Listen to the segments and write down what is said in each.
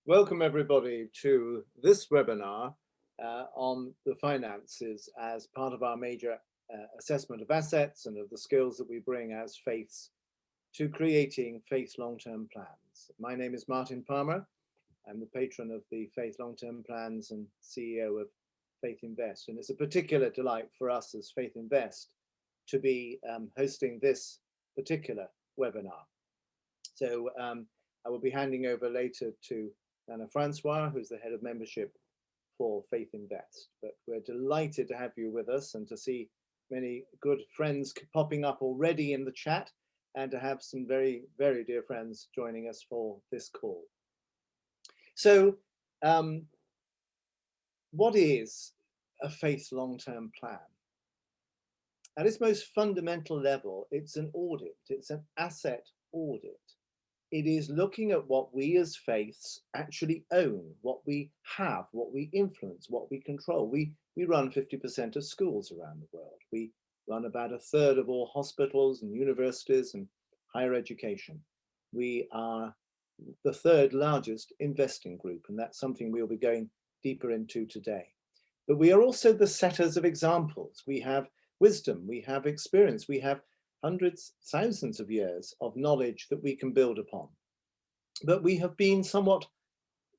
Welcome everybody to this webinar on the finances as part of our major assessment of assets and of the skills that we bring as faiths to creating faith long-term plans. My name is Martin Palmer. I'm the patron of the Faith Long-Term Plans and CEO of Faith Invest. And it's a particular delight for us as Faith Invest to be hosting this particular webinar. So I will be handing over later to Anna Francois, who's the head of membership for Faith Invest. But we're delighted to have you with us and to see many good friends popping up already in the chat and to have some very, very dear friends joining us for this call. So what is a faith long-term plan? At its most fundamental level, it's an audit. It's an asset audit. It is looking at what we as faiths actually own, what we have, what we influence, what we control. We run 50% of schools around the world. We run about a third of all hospitals and universities and higher education. We are the third largest investing group, and that's something we'll be going deeper into today. But we are also the setters of examples. We have wisdom, we have experience, we have hundreds, thousands of years of knowledge that we can build upon. But we have been somewhat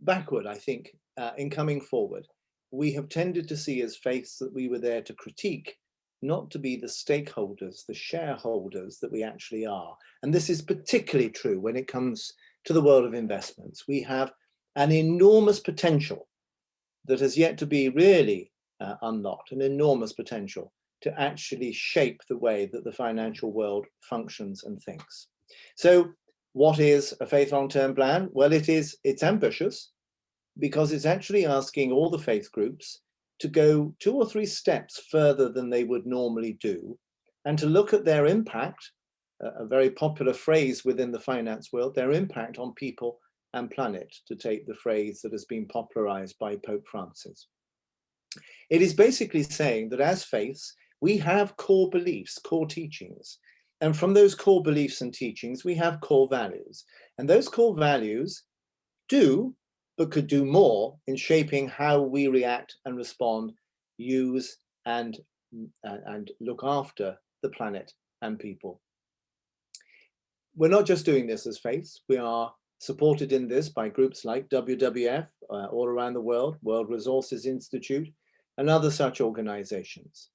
backward, I think, in coming forward. We have tended to see as faiths that we were there to critique, not to be the stakeholders, the shareholders that we actually are. And this is particularly true when it comes to the world of investments. We have an enormous potential that has yet to be really unlocked, an enormous potential to actually shape the way that the financial world functions and thinks. So what is a faith long-term plan? Well, it's ambitious because it's actually asking all the faith groups to go 2 or 3 steps further than they would normally do and to look at their impact, a very popular phrase within the finance world, their impact on people and planet, to take the phrase that has been popularized by Pope Francis. It is basically saying that as faiths, we have core beliefs, core teachings. And from those core beliefs and teachings, we have core values. And those core values do, but could do more in shaping how we react and respond, use and look after the planet and people. We're not just doing this as faiths. We are supported in this by groups like WWF all around the world, World Resources Institute, and other such organizations.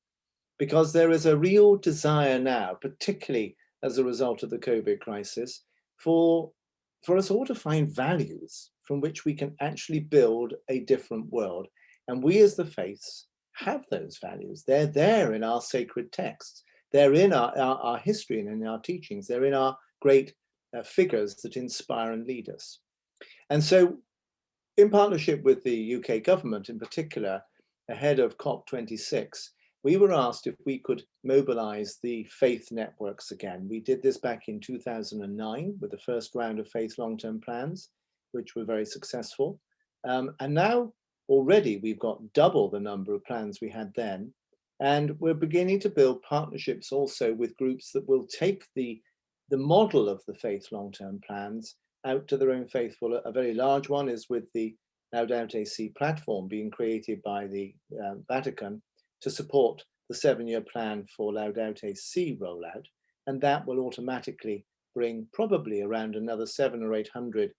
Because there is a real desire now, particularly as a result of the COVID crisis, for us all to find values from which we can actually build a different world. And we as the faiths have those values. They're there in our sacred texts. They're in our history and in our teachings. They're in our great figures that inspire and lead us. And so in partnership with the UK government in particular, ahead of COP26, we were asked if we could mobilize the faith networks again. We did this back in 2009 with the first round of faith long-term plans, which were very successful. And now already we've got double the number of plans we had then. And we're beginning to build partnerships also with groups that will take the model of the faith long-term plans out to their own faithful. A very large one is with the Laudato Si platform being created by the Vatican to support the 7-year plan for Laudato Si rollout. And that will automatically bring probably around another 700 or 800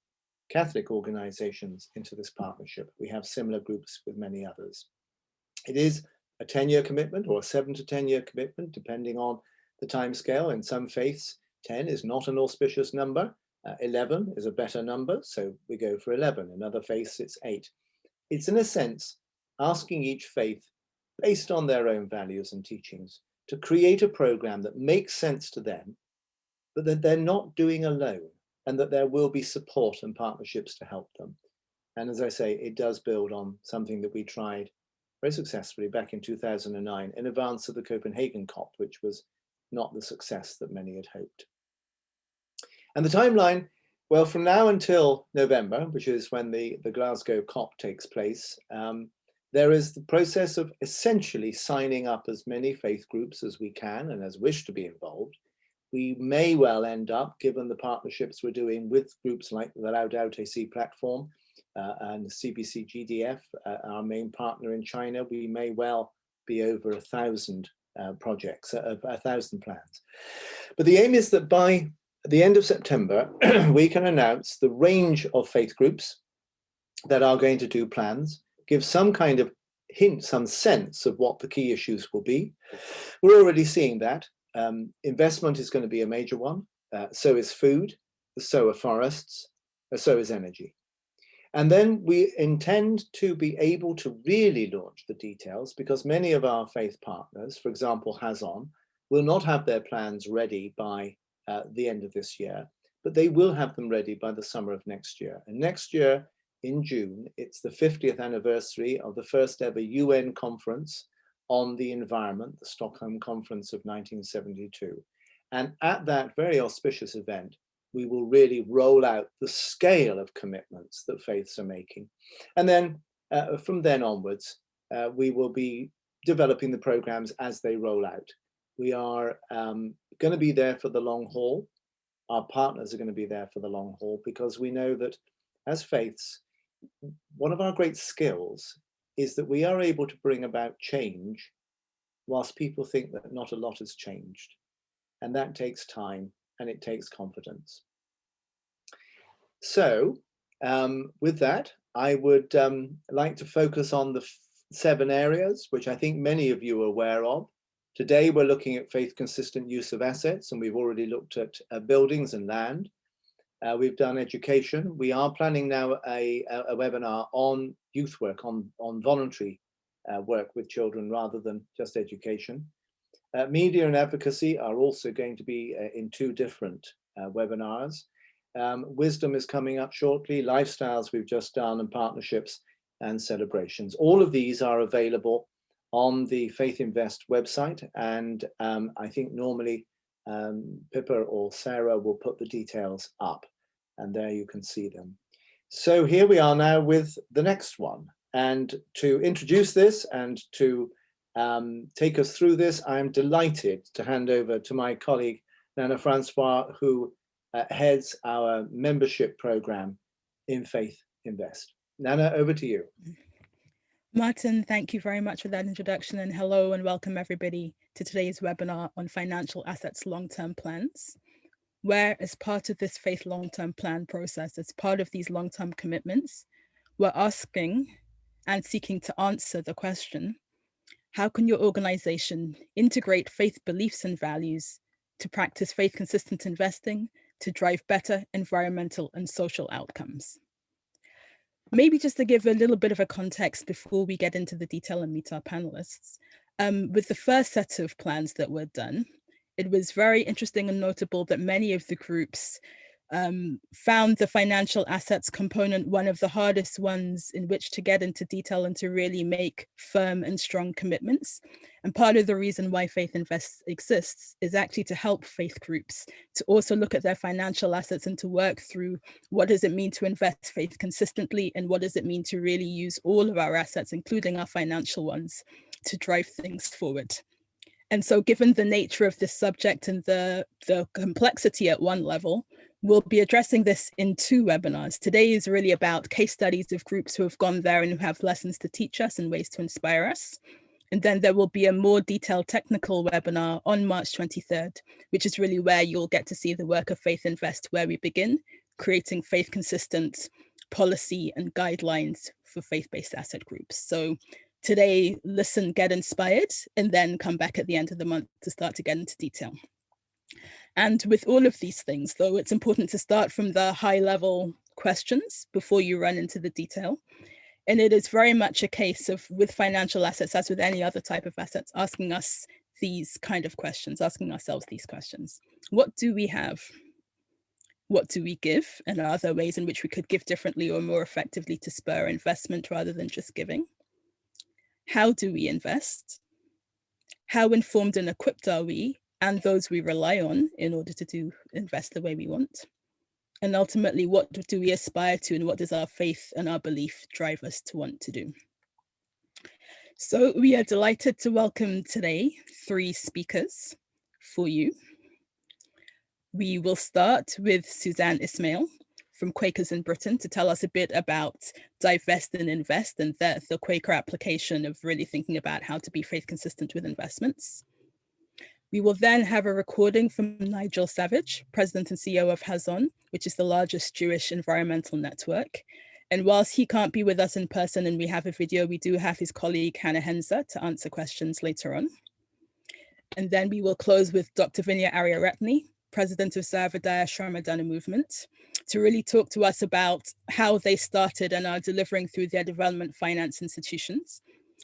Catholic organizations into this partnership. We have similar groups with many others. It is a 10-year commitment or a 7 to 10-year commitment, depending on the timescale. In some faiths, 10 is not an auspicious number. 11 is a better number, so we go for 11. In other faiths, it's 8. It's in a sense asking each faith, based on their own values and teachings, to create a program that makes sense to them, but that they're not doing alone, and that there will be support and partnerships to help them. And as I say, it does build on something that we tried very successfully back in 2009 in advance of the Copenhagen COP, which was not the success that many had hoped. And the timeline, well, from now until November, which is when the Glasgow COP takes place, there is the process of essentially signing up as many faith groups as we can and as wish to be involved. We may well end up, given the partnerships we're doing with groups like the Laudato Si platform, and CBC GDF, our main partner in China, we may well be over 1,000 projects, 1,000 plans. But the aim is that by the end of September, we can announce the range of faith groups that are going to do plans, give some kind of hint, some sense of what the key issues will be. We're already seeing that. Investment is going to be a major one. So is food, so are forests, so is energy. And then we intend to be able to really launch the details, because many of our faith partners, for example, Hazon, will not have their plans ready by the end of this year, but they will have them ready by the summer of next year. And next year, in June, it's the 50th anniversary of the first ever UN conference on the environment, the Stockholm Conference of 1972. And at that very auspicious event, we will really roll out the scale of commitments that faiths are making. And then from then onwards, we will be developing the programs as they roll out. We are going to be there for the long haul. Our partners are going to be there for the long haul, because we know that as faiths, one of our great skills is that we are able to bring about change whilst people think that not a lot has changed. And that takes time and it takes confidence. So with that, I would like to focus on the 7 areas, which I think many of you are aware of. Today, we're looking at faith-consistent use of assets, and we've already looked at buildings and land. We've done education. We are planning now a webinar on youth work, on voluntary work with children rather than just education. Media and advocacy are also going to be in 2 different webinars. Wisdom is coming up shortly, lifestyles we've just done, and partnerships and celebrations. All of these are available on the Faith Invest website, and I think normally Pippa or Sarah will put the details up, and there you can see them. So here we are now with the next one, and to introduce this and to take us through this, I am delighted to hand over to my colleague Nana Francois, who heads our membership program in Faith Invest. Nana, over to you. Martin, thank you very much for that introduction, and hello and welcome everybody to today's webinar on financial assets long-term plans, where as part of this Faith long-term plan process, as part of these long-term commitments, we're asking and seeking to answer the question, how can your organization integrate faith beliefs and values to practice faith-consistent investing to drive better environmental and social outcomes? Maybe just to give a little bit of a context before we get into the detail and meet our panelists. With the first set of plans that were done, it was very interesting and notable that many of the groups found the financial assets component one of the hardest ones in which to get into detail and to really make firm and strong commitments. And part of the reason why Faith Invest exists is actually to help faith groups to also look at their financial assets and to work through what does it mean to invest faith consistently, and what does it mean to really use all of our assets, including our financial ones, to drive things forward. And so given the nature of this subject and the complexity at one level, we'll be addressing this in 2 webinars. Today is really about case studies of groups who have gone there and who have lessons to teach us and ways to inspire us. And then there will be a more detailed technical webinar on March 23rd, which is really where you'll get to see the work of Faith Invest, where we begin creating faith-consistent policy and guidelines for faith-based asset groups. So today, listen, get inspired, and then come back at the end of the month to start to get into detail. And with all of these things, though, it's important to start from the high-level questions before you run into the detail. And it is very much a case of, with financial assets, as with any other type of assets, asking us these kind of questions, asking ourselves these questions. What do we have? What do we give? And are there ways in which we could give differently or more effectively to spur investment rather than just giving? How do we invest? How informed and equipped are we and those we rely on in order to invest the way we want? And ultimately, what do we aspire to, and what does our faith and our belief drive us to want to do? So we are delighted to welcome today 3 speakers for you. We will start with Suzanne Ismail, from Quakers in Britain to tell us a bit about divest and invest, and the Quaker application of really thinking about how to be faith consistent with investments. We will then have a recording from Nigel Savage, President and CEO of Hazon, which is the largest Jewish environmental network. And whilst he can't be with us in person and we have a video, we do have his colleague Hannah Henza to answer questions later on. And then we will close with Dr. Vinya Ariyatne, President of Sarvodaya Shramadana Movement, to really talk to us about how they started and are delivering through their development finance institutions,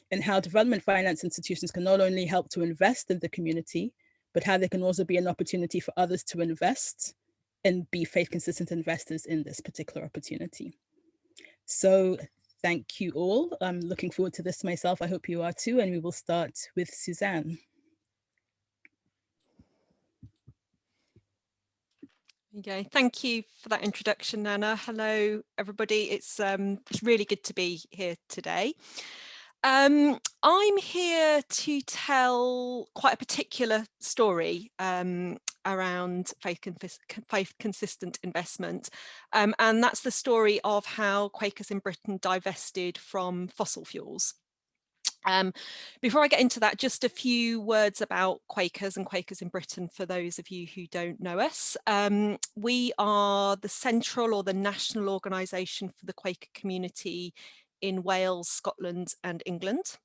and how development finance institutions can not only help to invest in the community, but how they can also be an opportunity for others to invest and be faith consistent investors in this particular opportunity. So thank you all. I'm looking forward to this myself. I hope you are too. And we will start with Suzanne. Okay, thank you for that introduction, Nana. Hello, everybody. It's really good to be here today. I'm here to tell quite a particular story around faith consistent investment, and that's the story of how Quakers in Britain divested from fossil fuels. Before I get into that, just a few words about Quakers and Quakers in Britain for those of you who don't know us. We are the central or the national organisation for the Quaker community in Wales, Scotland and England.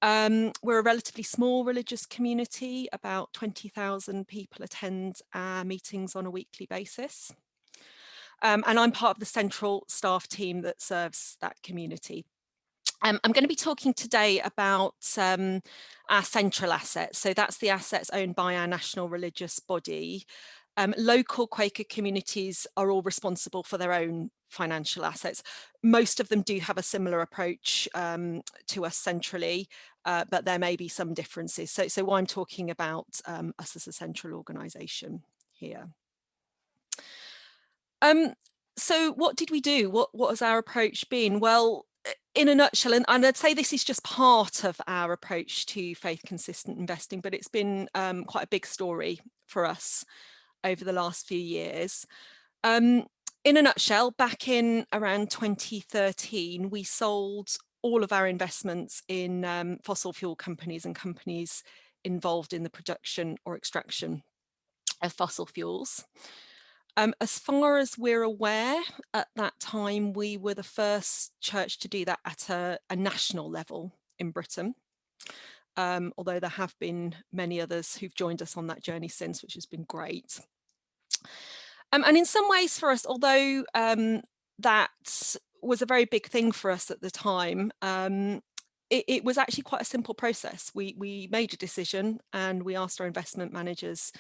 We're a relatively small religious community. About 20,000 people attend our meetings on a weekly basis. And I'm part of the central staff team that serves that community. I'm going to be talking today about our central assets. So that's the assets owned by our national religious body. Local Quaker communities are all responsible for their own financial assets. Most of them do have a similar approach to us centrally, but there may be some differences. So I'm talking about us as a central organisation here. So what did we do? What has our approach been? Well, in a nutshell, and I'd say this is just part of our approach to faith consistent investing, but it's been quite a big story for us over the last few years. In a nutshell, back in around 2013, we sold all of our investments in fossil fuel companies and companies involved in the production or extraction of fossil fuels. As far as we're aware, at that time, we were the first church to do that at a national level in Britain, although there have been many others who've joined us on that journey since, which has been great. And in some ways for us, although that was a very big thing for us at the time, it was actually quite a simple process. We made a decision and we asked our investment managers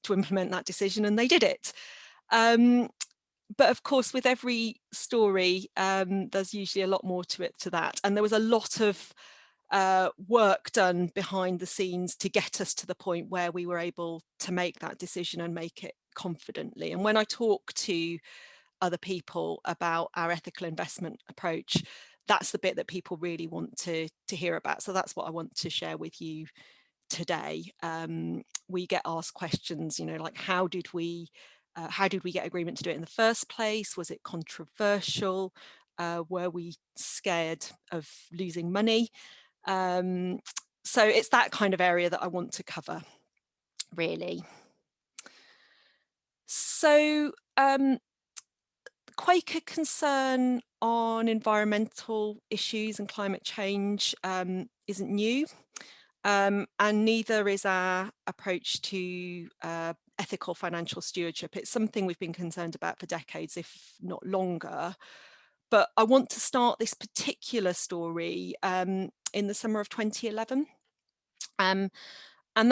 to implement that decision, and they did it. But of course, with every story, there's usually a lot more to it to that. And there was a lot of work done behind the scenes to get us to the point where we were able to make that decision and make it confidently. And when I talk to other people about our ethical investment approach, that's the bit that people really want to hear about. So that's what I want to share with you today. We get asked questions, like how did we get agreement to do it in the first place? Was it controversial? Were we scared of losing money? So it's that kind of area that I want to cover, really. So Quaker concern on environmental issues and climate change isn't new, and neither is our approach to ethical financial stewardship. It's something we've been concerned about for decades, if not longer. But I want to start this particular story in the summer of 2011. And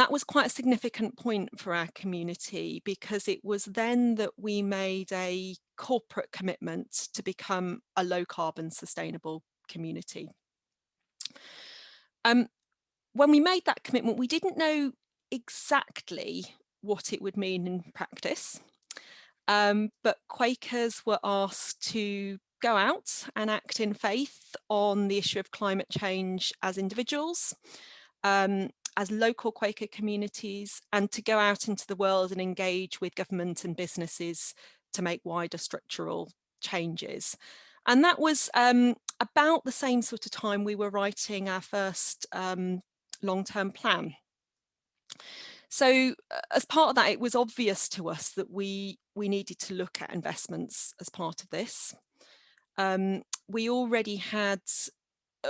that was quite a significant point for our community, because it was then that we made a corporate commitment to become a low carbon sustainable community. When we made that commitment, we didn't know exactly what it would mean in practice, but Quakers were asked to go out and act in faith on the issue of climate change as individuals, as local Quaker communities, and to go out into the world and engage with government and businesses to make wider structural changes. And that was about the same sort of time we were writing our first long-term plan. So as part of that, it was obvious to us that we needed to look at investments as part of this. We already had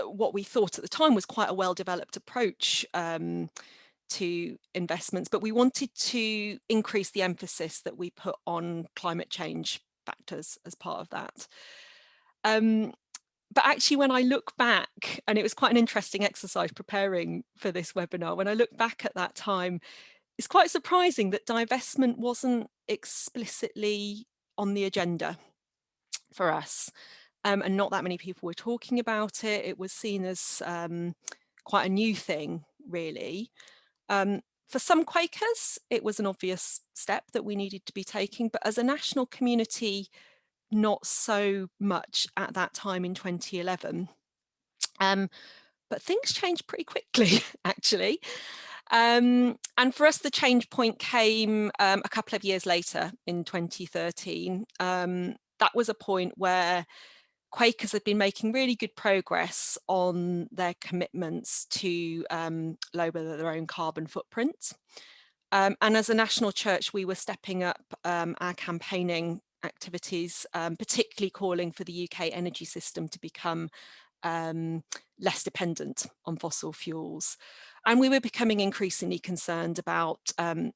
what we thought at the time was quite a well-developed approach to investments, but we wanted to increase the emphasis that we put on climate change factors as part of that. But actually, when I look back, and it was quite an interesting exercise preparing for this webinar, when I look back at that time, it's quite surprising that divestment wasn't explicitly on the agenda for us. And not that many people were talking about it. It was seen as quite a new thing, really. For some Quakers, it was an obvious step that we needed to be taking, but as a national community, not so much at that time in 2011. But things changed pretty quickly, actually. And for us, the change point came a couple of years later in 2013. That was a point where Quakers had been making really good progress on their commitments to lower their own carbon footprint. And as a national church, we were stepping up our campaigning activities, particularly calling for the UK energy system to become less dependent on fossil fuels. And we were becoming increasingly concerned about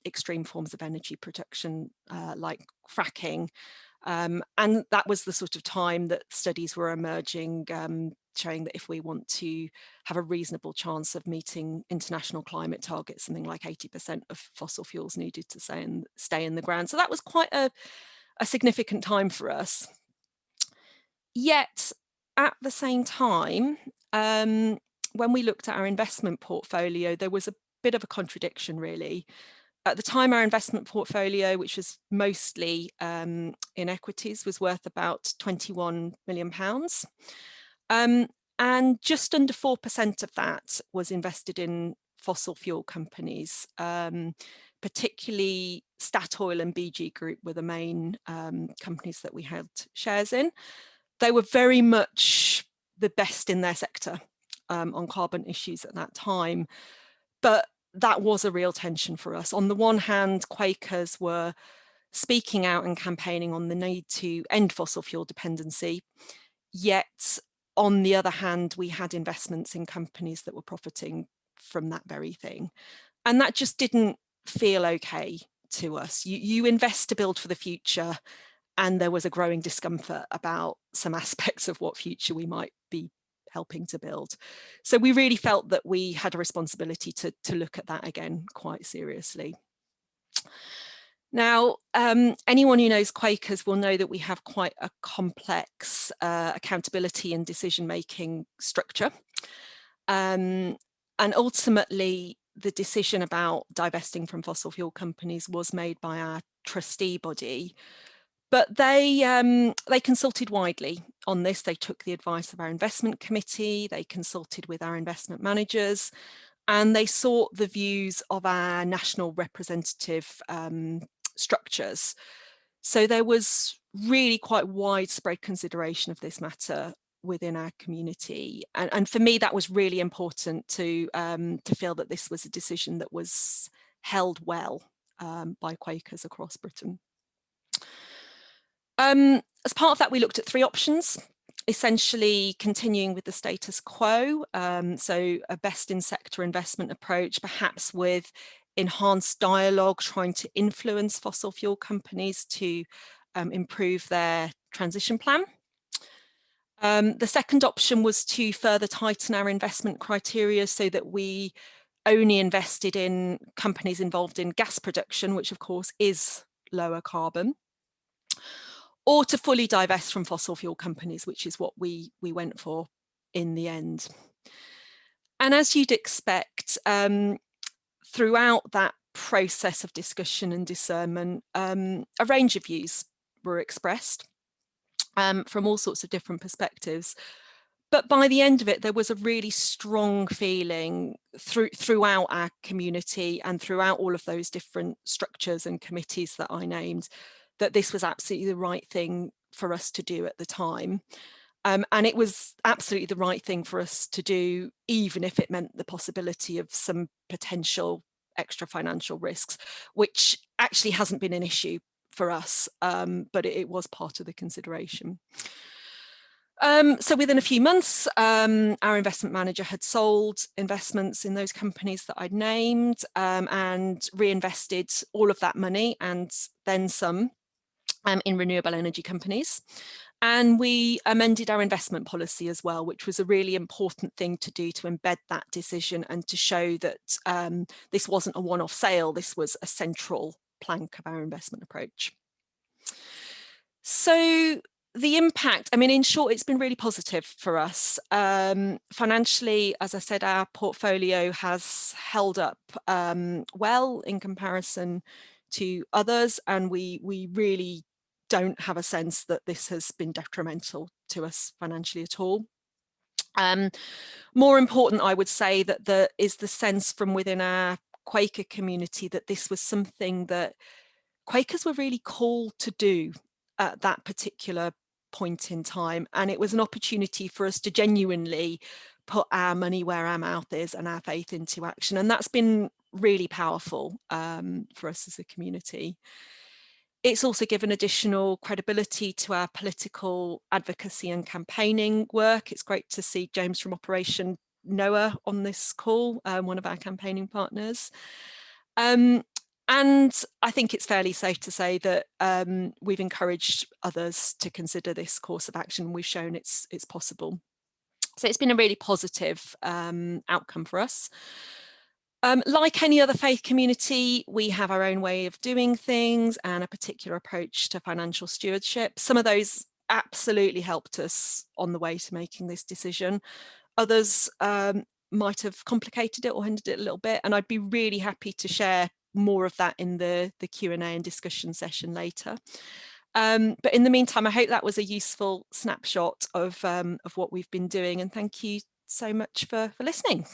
extreme forms of energy production like fracking. And that was the sort of time that studies were emerging showing that if we want to have a reasonable chance of meeting international climate targets, something like 80% of fossil fuels needed to stay in the ground. So that was quite a significant time for us. Yet at the same time, when we looked at our investment portfolio, there was a bit of a contradiction, really. At the time, our investment portfolio, which was mostly in equities, was worth about £21 million. And just under 4% of that was invested in fossil fuel companies, particularly Statoil and BG Group were the main companies that we had shares in. They were very much the best in their sector on carbon issues at that time. But that was a real tension for us. On the one hand, Quakers were speaking out and campaigning on the need to end fossil fuel dependency. Yet, on the other hand, we had investments in companies that were profiting from that very thing. And that just didn't feel okay to us. You invest to build for the future, and there was a growing discomfort about some aspects of what future we might be helping to build. So we really felt that we had a responsibility to look at that again quite seriously. Now, anyone who knows Quakers will know that we have quite a complex accountability and decision-making structure. And ultimately, the decision about divesting from fossil fuel companies was made by our trustee body. But they consulted widely on this. They took the advice of our investment committee, they consulted with our investment managers, and they sought the views of our national representative structures. So there was really quite widespread consideration of this matter within our community. And for me, that was really important to feel that this was a decision that was held well by Quakers across Britain. As part of that, we looked at three options, essentially continuing with the status quo, so a best in sector investment approach, perhaps with enhanced dialogue, trying to influence fossil fuel companies to improve their transition plan. The second option was to further tighten our investment criteria so that we only invested in companies involved in gas production, which of course is lower carbon, or to fully divest from fossil fuel companies, which is what we went for in the end. And as you'd expect, throughout that process of discussion and discernment, a range of views were expressed from all sorts of different perspectives. But by the end of it, there was a really strong feeling throughout our community and throughout all of those different structures and committees that I named, that this was absolutely the right thing for us to do at the time. And it was absolutely the right thing for us to do, even if it meant the possibility of some potential extra financial risks, which actually hasn't been an issue for us, but it was part of the consideration. So within a few months, our investment manager had sold investments in those companies that I'd named, and reinvested all of that money and then some in renewable energy companies. And we amended our investment policy as well, which was a really important thing to do, to embed that decision and to show that this wasn't a one-off sale, this was a central plank of our investment approach. So the impact, I mean, in short, it's been really positive for us. Financially, as I said, our portfolio has held up well in comparison to others, and we really don't have a sense that this has been detrimental to us financially at all. More important, I would say, that there is the sense from within our Quaker community that this was something that Quakers were really called to do at that particular point in time, and it was an opportunity for us to genuinely put our money where our mouth is and our faith into action, and that's been really powerful for us as a community. It's also given additional credibility to our political advocacy and campaigning work. It's great to see James from Operation Noah on this call, one of our campaigning partners. And I think it's fairly safe to say that we've encouraged others to consider this course of action. We've shown it's possible. So it's been a really positive outcome for us. Like any other faith community, we have our own way of doing things and a particular approach to financial stewardship. Some of those absolutely helped us on the way to making this decision. Others might have complicated it or hindered it a little bit, and I'd be really happy to share more of that in the Q&A and discussion session later. But in the meantime, I hope that was a useful snapshot of what we've been doing, and thank you so much for listening.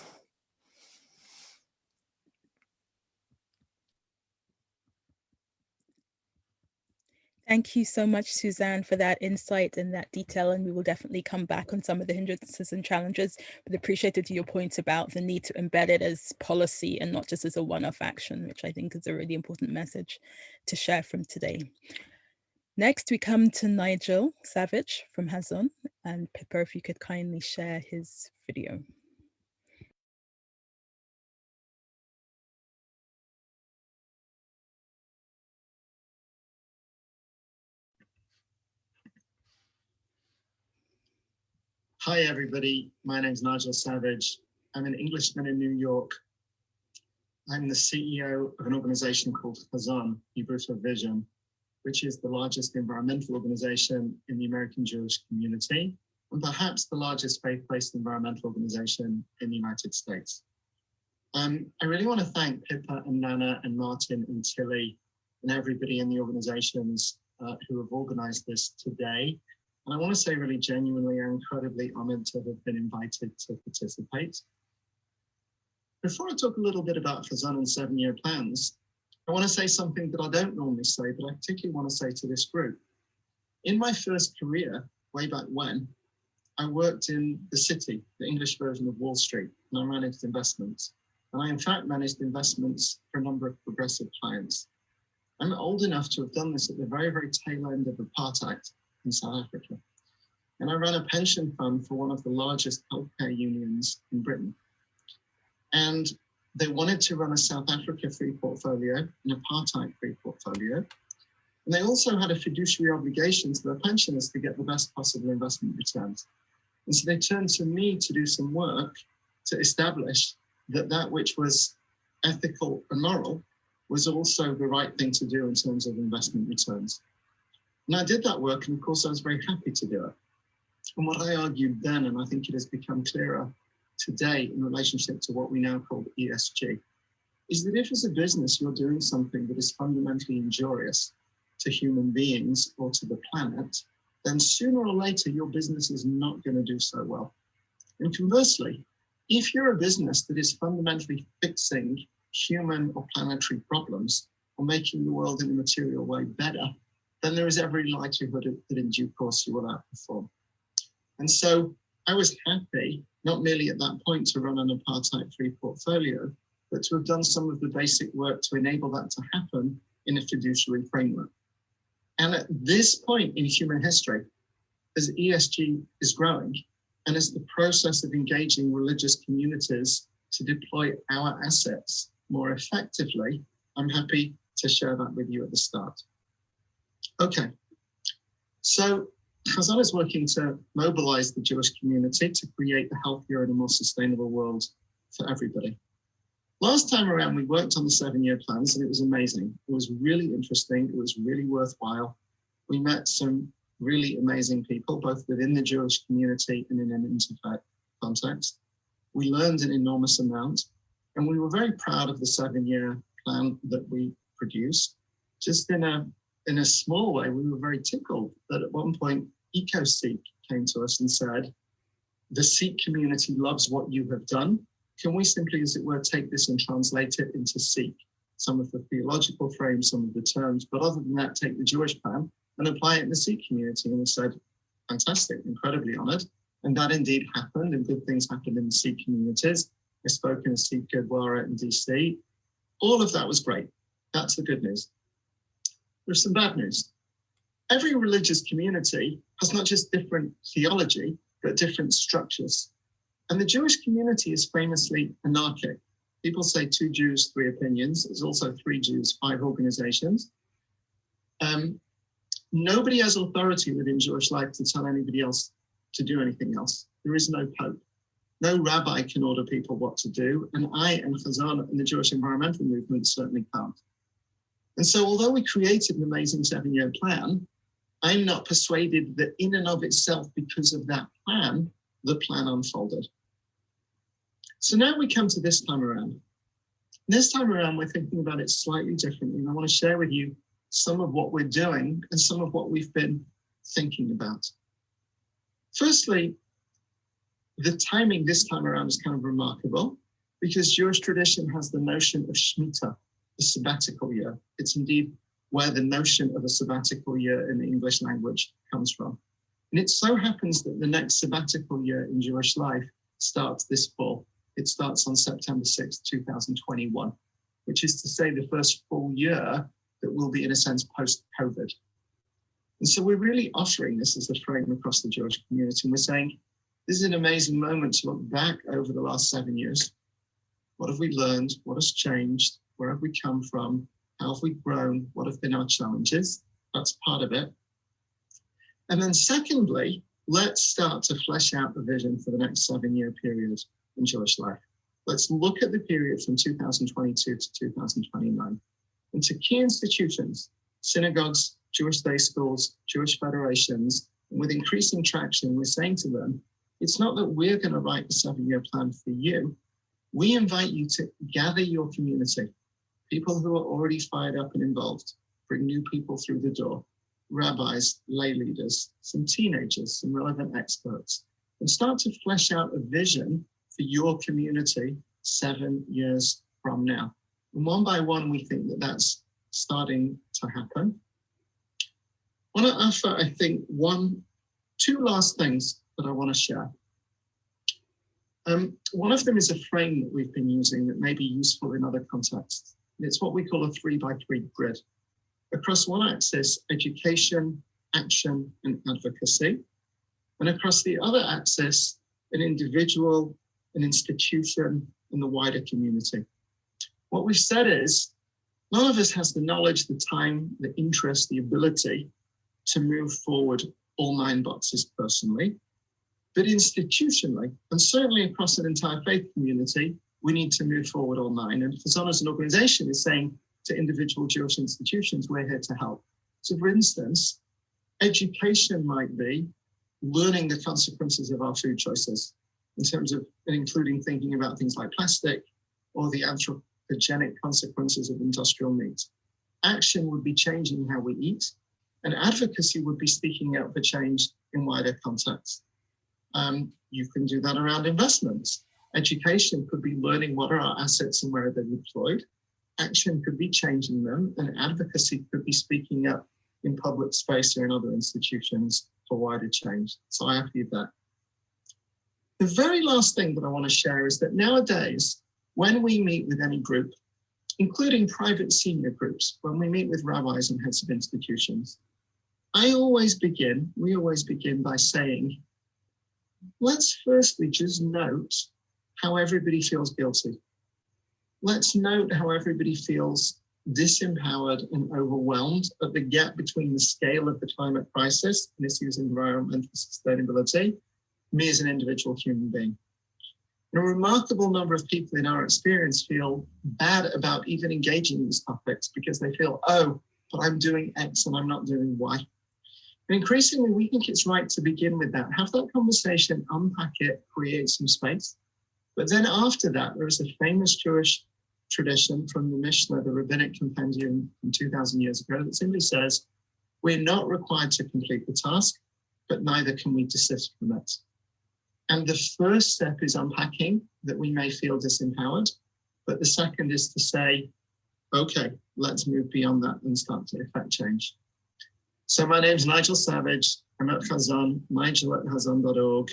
Thank you so much, Suzanne, for that insight and that detail, and we will definitely come back on some of the hindrances and challenges, but appreciated your point about the need to embed it as policy and not just as a one-off action, which I think is a really important message to share from today. Next, we come to Nigel Savage from Hazon, and Pippa, if you could kindly share his video. Hi, everybody. My name's Nigel Savage. I'm an Englishman in New York. I'm the CEO of an organization called Hazon, Hebrew for Vision, which is the largest environmental organization in the American Jewish community, and perhaps the largest faith-based environmental organization in the United States. I really want to thank Pippa and Nana and Martin and Tilly and everybody in the organizations who have organized this today. And I want to say really genuinely, I'm incredibly honored to have been invited to participate. Before I talk a little bit about Hazon and 7-year plans, I want to say something that I don't normally say, but I particularly want to say to this group. In my first career, way back when, I worked in the city, the English version of Wall Street, and I managed investments. And I, in fact, managed investments for a number of progressive clients. I'm old enough to have done this at the very, very tail end of apartheid in South Africa. And I ran a pension fund for one of the largest healthcare unions in Britain. And they wanted to run a South Africa-free portfolio, an apartheid-free portfolio. And they also had a fiduciary obligation to their pensioners to get the best possible investment returns. And so they turned to me to do some work to establish that that which was ethical and moral was also the right thing to do in terms of investment returns. And I did that work, and of course I was very happy to do it. And what I argued then, and I think it has become clearer today in relationship to what we now call ESG, is that if as a business you're doing something that is fundamentally injurious to human beings or to the planet, then sooner or later your business is not going to do so well. And conversely, if you're a business that is fundamentally fixing human or planetary problems or making the world in a material way better, then there is every likelihood that in due course you will outperform. And so I was happy, not merely at that point to run an apartheid-free portfolio, but to have done some of the basic work to enable that to happen in a fiduciary framework. And at this point in human history, as ESG is growing, and as the process of engaging religious communities to deploy our assets more effectively, I'm happy to share that with you at the start. Okay, so Hazon is working to mobilize the Jewish community to create a healthier and a more sustainable world for everybody. Last time around, we worked on the 7-year plans, and it was amazing. It was really interesting. It was really worthwhile. We met some really amazing people, both within the Jewish community and in an interfaith context. We learned an enormous amount, and we were very proud of the 7-year plan that we produced. Just in a small way, we were very tickled that at one point, EcoSeek came to us and said, the Sikh community loves what you have done. Can we simply, as it were, take this and translate it into Sikh? Some of the theological frames, some of the terms, but other than that, take the Jewish plan and apply it in the Sikh community. And we said, fantastic, incredibly honored. And that indeed happened, and good things happened in the Sikh communities. I spoke in a Sikh Gurdwara in DC. All of that was great. That's the good news. There's some bad news. Every religious community has not just different theology, but different structures. And the Jewish community is famously anarchic. People say 2 Jews, 3 opinions. There's also 3 Jews, 5 organizations. Nobody has authority within Jewish life to tell anybody else to do anything else. There is no pope. No rabbi can order people what to do. And I and Hazon and the Jewish environmental movement certainly can't. And so although we created an amazing 7-year plan, I'm not persuaded that in and of itself, because of that plan, the plan unfolded. So now we come to this time around. This time around, we're thinking about it slightly differently. And I want to share with you some of what we're doing and some of what we've been thinking about. Firstly, the timing this time around is kind of remarkable because Jewish tradition has the notion of Shemitah, the sabbatical year. It's indeed where the notion of a sabbatical year in the English language comes from. And it so happens that the next sabbatical year in Jewish life starts this fall. It starts on September 6th, 2021, which is to say the first full year that will be, in a sense, post-COVID. And so we're really offering this as a frame across the Jewish community. And we're saying, this is an amazing moment to look back over the last 7 years. What have we learned? What has changed? Where have we come from? How have we grown? What have been our challenges? That's part of it. And then secondly, let's start to flesh out the vision for the next 7-year period in Jewish life. Let's look at the period from 2022 to 2029. And to key institutions, synagogues, Jewish day schools, Jewish federations, and with increasing traction, we're saying to them, it's not that we're going to write the 7-year plan for you. We invite you to gather your community, people who are already fired up and involved, bring new people through the door, rabbis, lay leaders, some teenagers, some relevant experts, and start to flesh out a vision for your community 7 years from now. And one by one, we think that that's starting to happen. I want to offer, I think, 2 last things that I want to share. One of them is a frame that we've been using that may be useful in other contexts. It's what we call a 3x3 grid. Across one axis, education, action, and advocacy. And across the other axis, an individual, an institution, and the wider community. What we've said is, none of us has the knowledge, the time, the interest, the ability to move forward all 9 boxes personally, but institutionally, and certainly across an entire faith community, we need to move forward all 9. And Hazon as an organization is saying to individual Jewish institutions, we're here to help. So for instance, education might be learning the consequences of our food choices in terms of including thinking about things like plastic or the anthropogenic consequences of industrial meat. Action would be changing how we eat, and advocacy would be speaking out for change in wider context. You can do that around investments. Education could be learning what are our assets and where are they deployed. Action could be changing them, and advocacy could be speaking up in public space or in other institutions for wider change. So I argued that. The very last thing that I want to share is that nowadays, when we meet with any group, including private senior groups, when we meet with rabbis and heads of institutions, we always begin by saying, let's firstly just note how everybody feels guilty. Let's note how everybody feels disempowered and overwhelmed at the gap between the scale of the climate crisis and issues of environmental sustainability, me as an individual human being. And a remarkable number of people in our experience feel bad about even engaging in these topics because they feel, oh, but I'm doing X and I'm not doing Y. And increasingly, we think it's right to begin with that, have that conversation, unpack it, create some space. But then after that, there is a famous Jewish tradition from the Mishnah, the Rabbinic Compendium from 2,000 years ago, that simply says, we're not required to complete the task, but neither can we desist from it. And the first step is unpacking that we may feel disempowered, but the second is to say, okay, let's move beyond that and start to effect change. So my name's Nigel Savage. I'm at Hazon, nigel@hazon.org.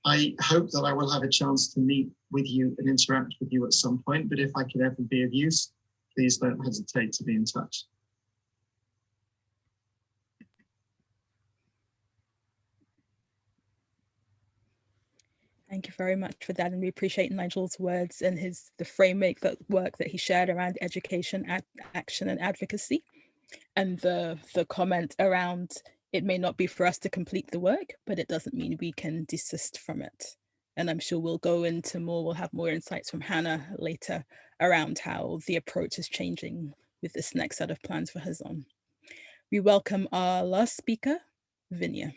I hope that I will have a chance to meet with you and interact with you at some point, but if I could ever be of use, please don't hesitate to be in touch. Thank you very much for that, and we appreciate Nigel's words and the framework that he shared around education, action, and advocacy, and the comment around it may not be for us to complete the work, but it doesn't mean we can desist from it. And I'm sure we'll have more insights from Hannah later around how the approach is changing with this next set of plans for Hazon. We welcome our last speaker, Vinya.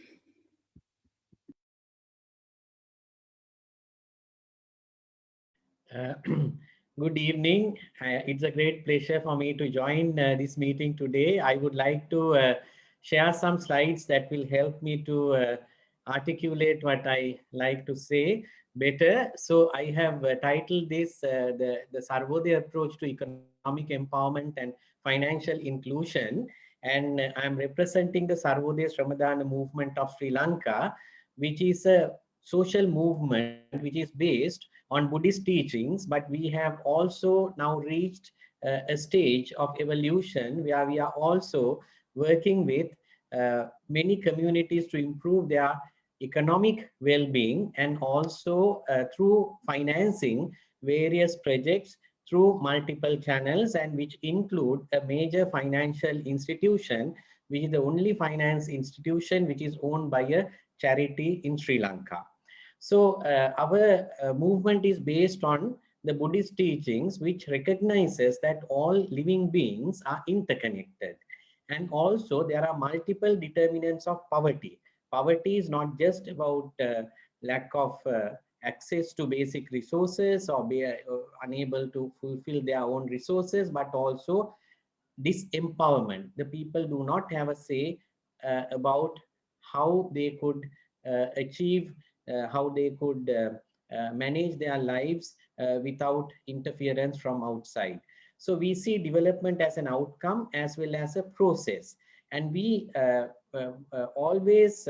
Good evening. It's a great pleasure for me to join this meeting today. I would like to share some slides that will help me to articulate what I like to say better. So I have titled this the Sarvodaya approach to economic empowerment and financial inclusion. And I'm representing the Sarvodaya Shramadana Movement of Sri Lanka, which is a social movement which is based on Buddhist teachings, but we have also now reached a stage of evolution where we are also working with many communities to improve their economic well-being, and also through financing various projects through multiple channels, and which include a major financial institution, which is the only finance institution which is owned by a charity in Sri Lanka. So our movement is based on the Buddhist teachings, which recognizes that all living beings are interconnected. And also there are multiple determinants of poverty. Poverty is not just about lack of access to basic resources or be unable to fulfill their own resources, but also disempowerment. The people do not have a say about how they could achieve, how they could manage their lives without interference from outside. So we see development as an outcome as well as a process. And we always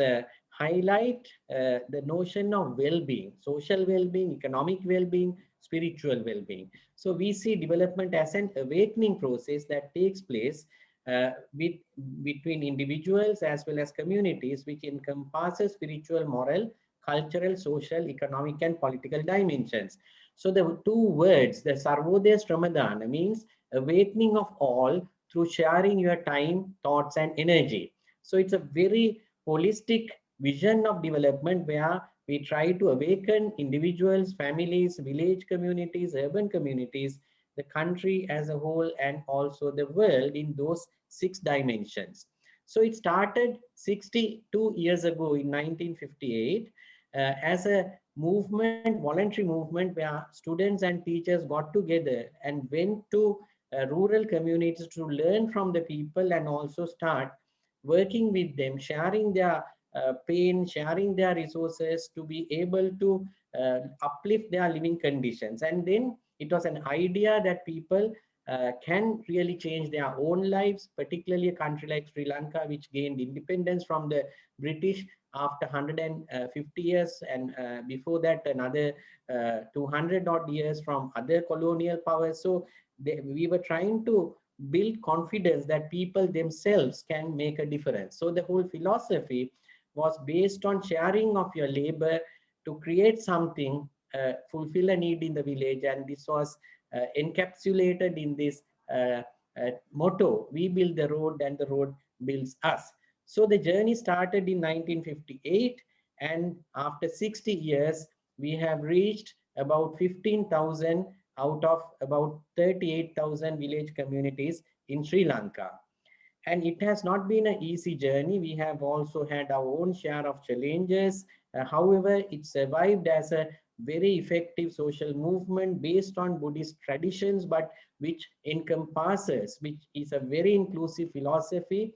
highlight the notion of well-being, social well-being, economic well-being, spiritual well-being. So we see development as an awakening process that takes place between individuals as well as communities, which encompasses spiritual, moral, cultural, social, economic, and political dimensions. So the two words, the Sarvodaya Shramadana, means awakening of all through sharing your time, thoughts, and energy. So it's a very holistic vision of development where we try to awaken individuals, families, village communities, urban communities, the country as a whole, and also the world in those 6 dimensions. So it started 62 years ago in 1958 as a movement, voluntary movement, where students and teachers got together and went to rural communities to learn from the people and also start working with them, sharing their pain, sharing their resources to be able to uplift their living conditions. And then it was an idea that people can really change their own lives, particularly a country like Sri Lanka, which gained independence from the British after 150 years, and before that another 200 odd years from other colonial powers. So we were trying to build confidence that people themselves can make a difference. So the whole philosophy was based on sharing of your labor to create something, fulfill a need in the village, and this was encapsulated in this motto: we build the road and the road builds us. So the journey started in 1958, and after 60 years, we have reached about 15,000 out of about 38,000 village communities in Sri Lanka. And it has not been an easy journey. We have also had our own share of challenges. However, it survived as a very effective social movement based on Buddhist traditions, but which encompasses, which is a very inclusive philosophy.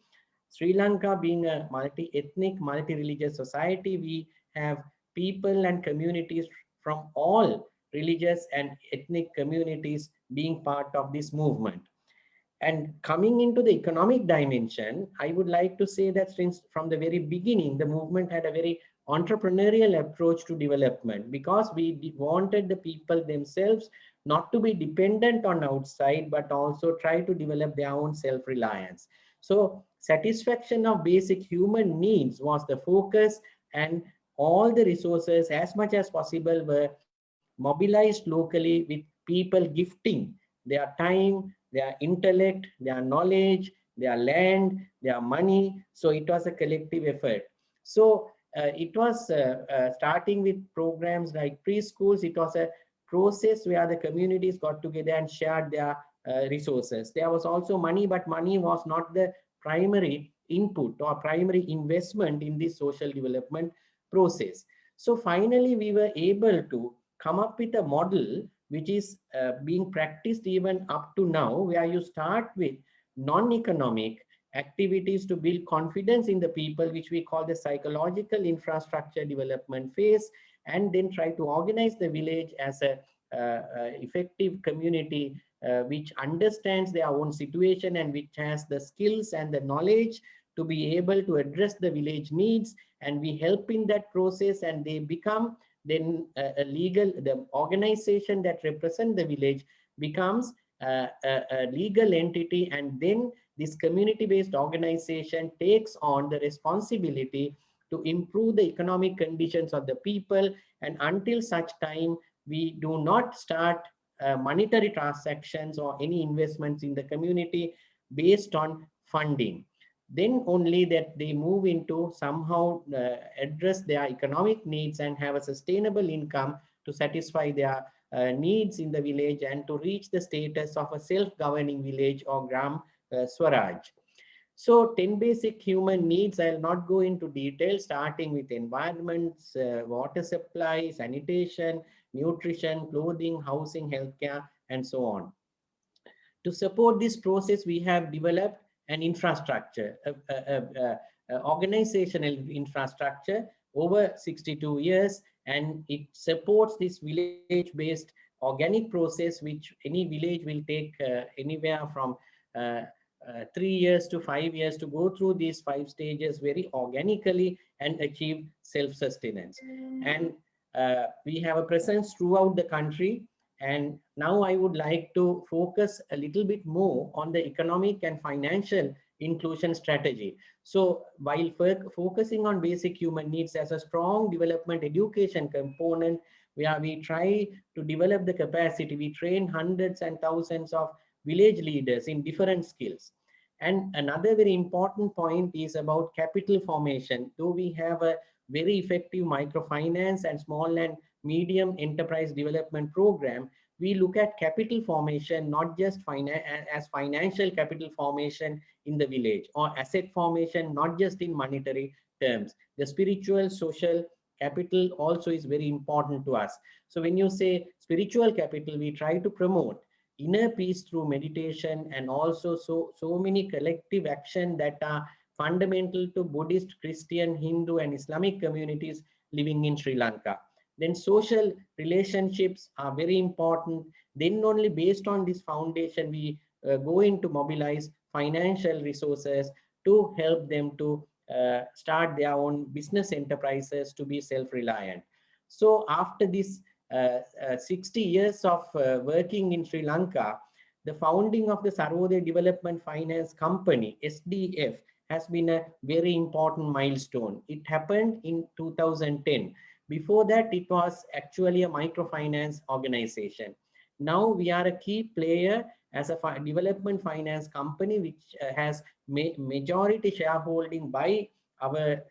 Sri Lanka being a multi-ethnic, multi-religious society, we have people and communities from all religious and ethnic communities being part of this movement. And coming into the economic dimension, I would like to say that since from the very beginning, the movement had a very entrepreneurial approach to development, because we wanted the people themselves not to be dependent on outside, but also try to develop their own self-reliance. So satisfaction of basic human needs was the focus, and all the resources as much as possible were mobilized locally, with people gifting their time, their intellect, their knowledge, their land, their money. So it was a collective effort. So it was starting with programs like preschools. It was a process where the communities got together and shared their resources. There was also money, but money was not the primary input or primary investment in this social development process. So finally, we were able to come up with a model which is being practiced even up to now, where you start with non-economic activities to build confidence in the people, which we call the psychological infrastructure development phase, and then try to organize the village as a effective community which understands their own situation and which has the skills and the knowledge to be able to address the village needs. And we help in that process, and they become then the organization that represents the village becomes a legal entity, and then this community-based organization takes on the responsibility to improve the economic conditions of the people. And until such time, we do not start monetary transactions or any investments in the community based on funding. Then only that they move into somehow address their economic needs and have a sustainable income to satisfy their needs in the village and to reach the status of a self-governing village or Gram Swaraj. So 10 basic human needs, I'll not go into detail, starting with environments, water supply, sanitation, nutrition, clothing, housing, healthcare, and so on. To support this process, we have developed an infrastructure, organizational infrastructure over 62 years, and it supports this village-based organic process, which any village will take anywhere from 3 years to 5 years to go through these 5 stages very organically and achieve self-sustenance. And we have a presence throughout the country. And now I would like to focus a little bit more on the economic and financial inclusion strategy. So while focusing on basic human needs as a strong development education component, where we try to develop the capacity, we train hundreds and thousands of village leaders in different skills. And another very important point is about capital formation. Though we have a very effective microfinance and small and medium enterprise development program, we look at capital formation not just as financial capital formation in the village, or asset formation not just in monetary terms. The spiritual, social capital also is very important to us. So when you say spiritual capital, we try to promote inner peace through meditation, and also so many collective action that are fundamental to Buddhist, Christian, Hindu, and Islamic communities living in Sri Lanka. Then social relationships are very important. Then only based on this foundation, we go into mobilize financial resources to help them to start their own business enterprises to be self-reliant. So after this 60 years of working in Sri Lanka, the founding of the Sarvodaya Development Finance Company, SDF, has been a very important milestone. It happened in 2010. Before that, it was actually a microfinance organization. Now we are a key player as a development finance company, which has majority shareholding by our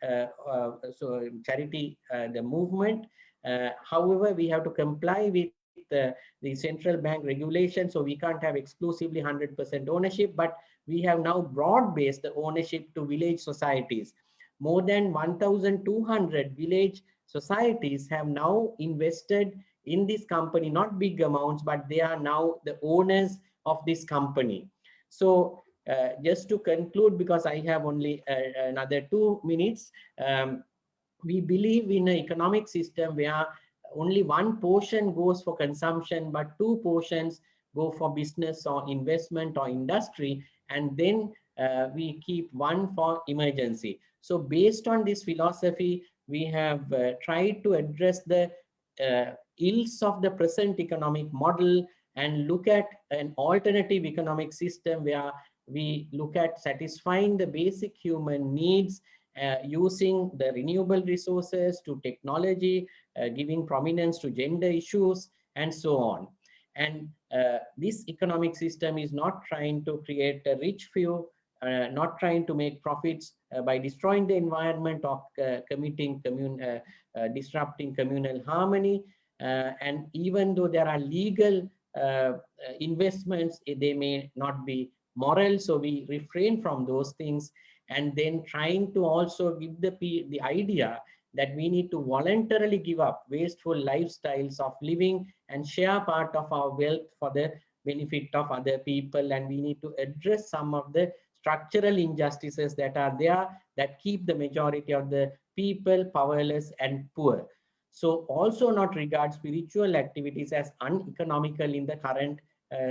charity, the movement. However, we have to comply with the central bank regulation, so we can't have exclusively 100% ownership, but we have now broad-based the ownership to village societies. More than 1,200 village societies have now invested in this company, not big amounts, but they are now the owners of this company. So just to conclude, because I have only another 2 minutes, we believe in an economic system where only one portion goes for consumption, but 2 portions go for business or investment or industry, and then we keep 1 for emergency. So based on this philosophy, we have tried to address the ills of the present economic model and look at an alternative economic system where we look at satisfying the basic human needs using the renewable resources to technology, giving prominence to gender issues, and so on. And this economic system is not trying to create a rich few, not trying to make profits by destroying the environment or disrupting communal harmony. And even though there are legal investments, they may not be moral, so we refrain from those things. And then trying to also give the idea that we need to voluntarily give up wasteful lifestyles of living and share part of our wealth for the benefit of other people. And we need to address some of the structural injustices that are there that keep the majority of the people powerless and poor. So also not regard spiritual activities as uneconomical in the current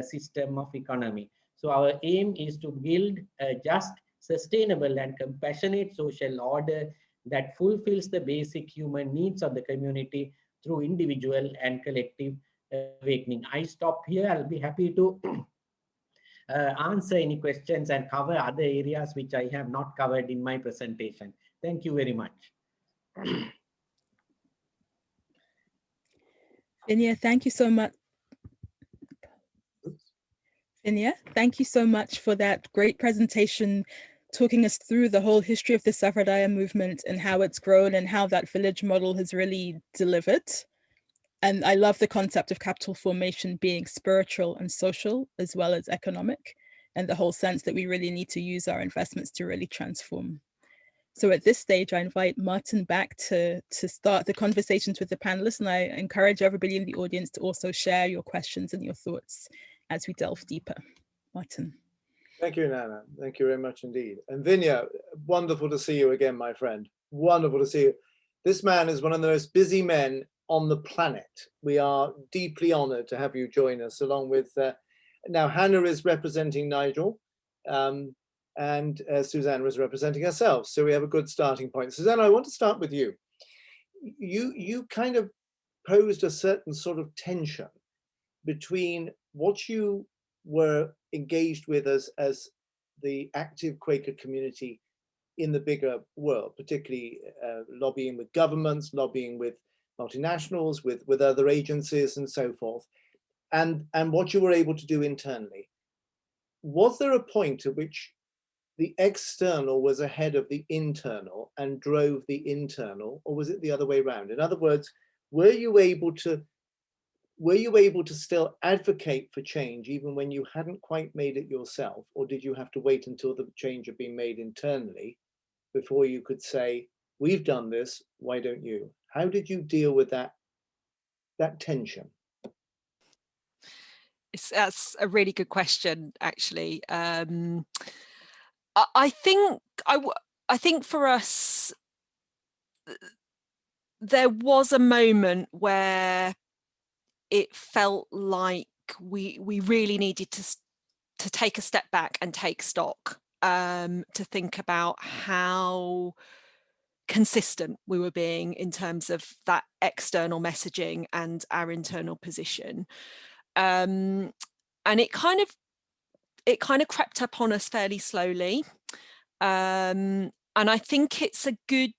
system of economy. So our aim is to build a just, sustainable and compassionate social order that fulfills the basic human needs of the community through individual and collective awakening. I stop here. I'll be happy to answer any questions and cover other areas which I have not covered in my presentation. Thank you very much. Vinya, thank you so much. Vinya, thank you so much for that great presentation, talking us through the whole history of the Sarvodaya movement and how it's grown and how that village model has really delivered. And I love the concept of capital formation being spiritual and social as well as economic, and the whole sense that we really need to use our investments to really transform. So at this stage, I invite Martin back to start the conversations with the panelists, and I encourage everybody in the audience to also share your questions and your thoughts as we delve deeper. Martin. Thank you, Nana. Thank you very much indeed. And Vinya, wonderful to see you again, my friend. Wonderful to see you. This man is one of the most busy men on the planet. We are deeply honored to have you join us, along with, now Hannah is representing Nigel, and Suzanne was representing herself. So we have a good starting point. Suzanne, I want to start with you. You kind of posed a certain sort of tension between what you were engaged with as the active Quaker community in the bigger world, particularly lobbying with governments, lobbying with multinationals, with other agencies and so forth, and what you were able to do internally. Was there a point at which the external was ahead of the internal and drove the internal, or was it the other way around? In other words, were you able to still advocate for change even when you hadn't quite made it yourself, or did you have to wait until the change had been made internally before you could say, we've done this, why don't you? How did you deal with that tension? That's a really good question, actually. I think for us, there was a moment where it felt like we really needed to take a step back and take stock, to think about how consistent we were being in terms of that external messaging and our internal position. And it kind of crept up on us fairly slowly. And I think it's a good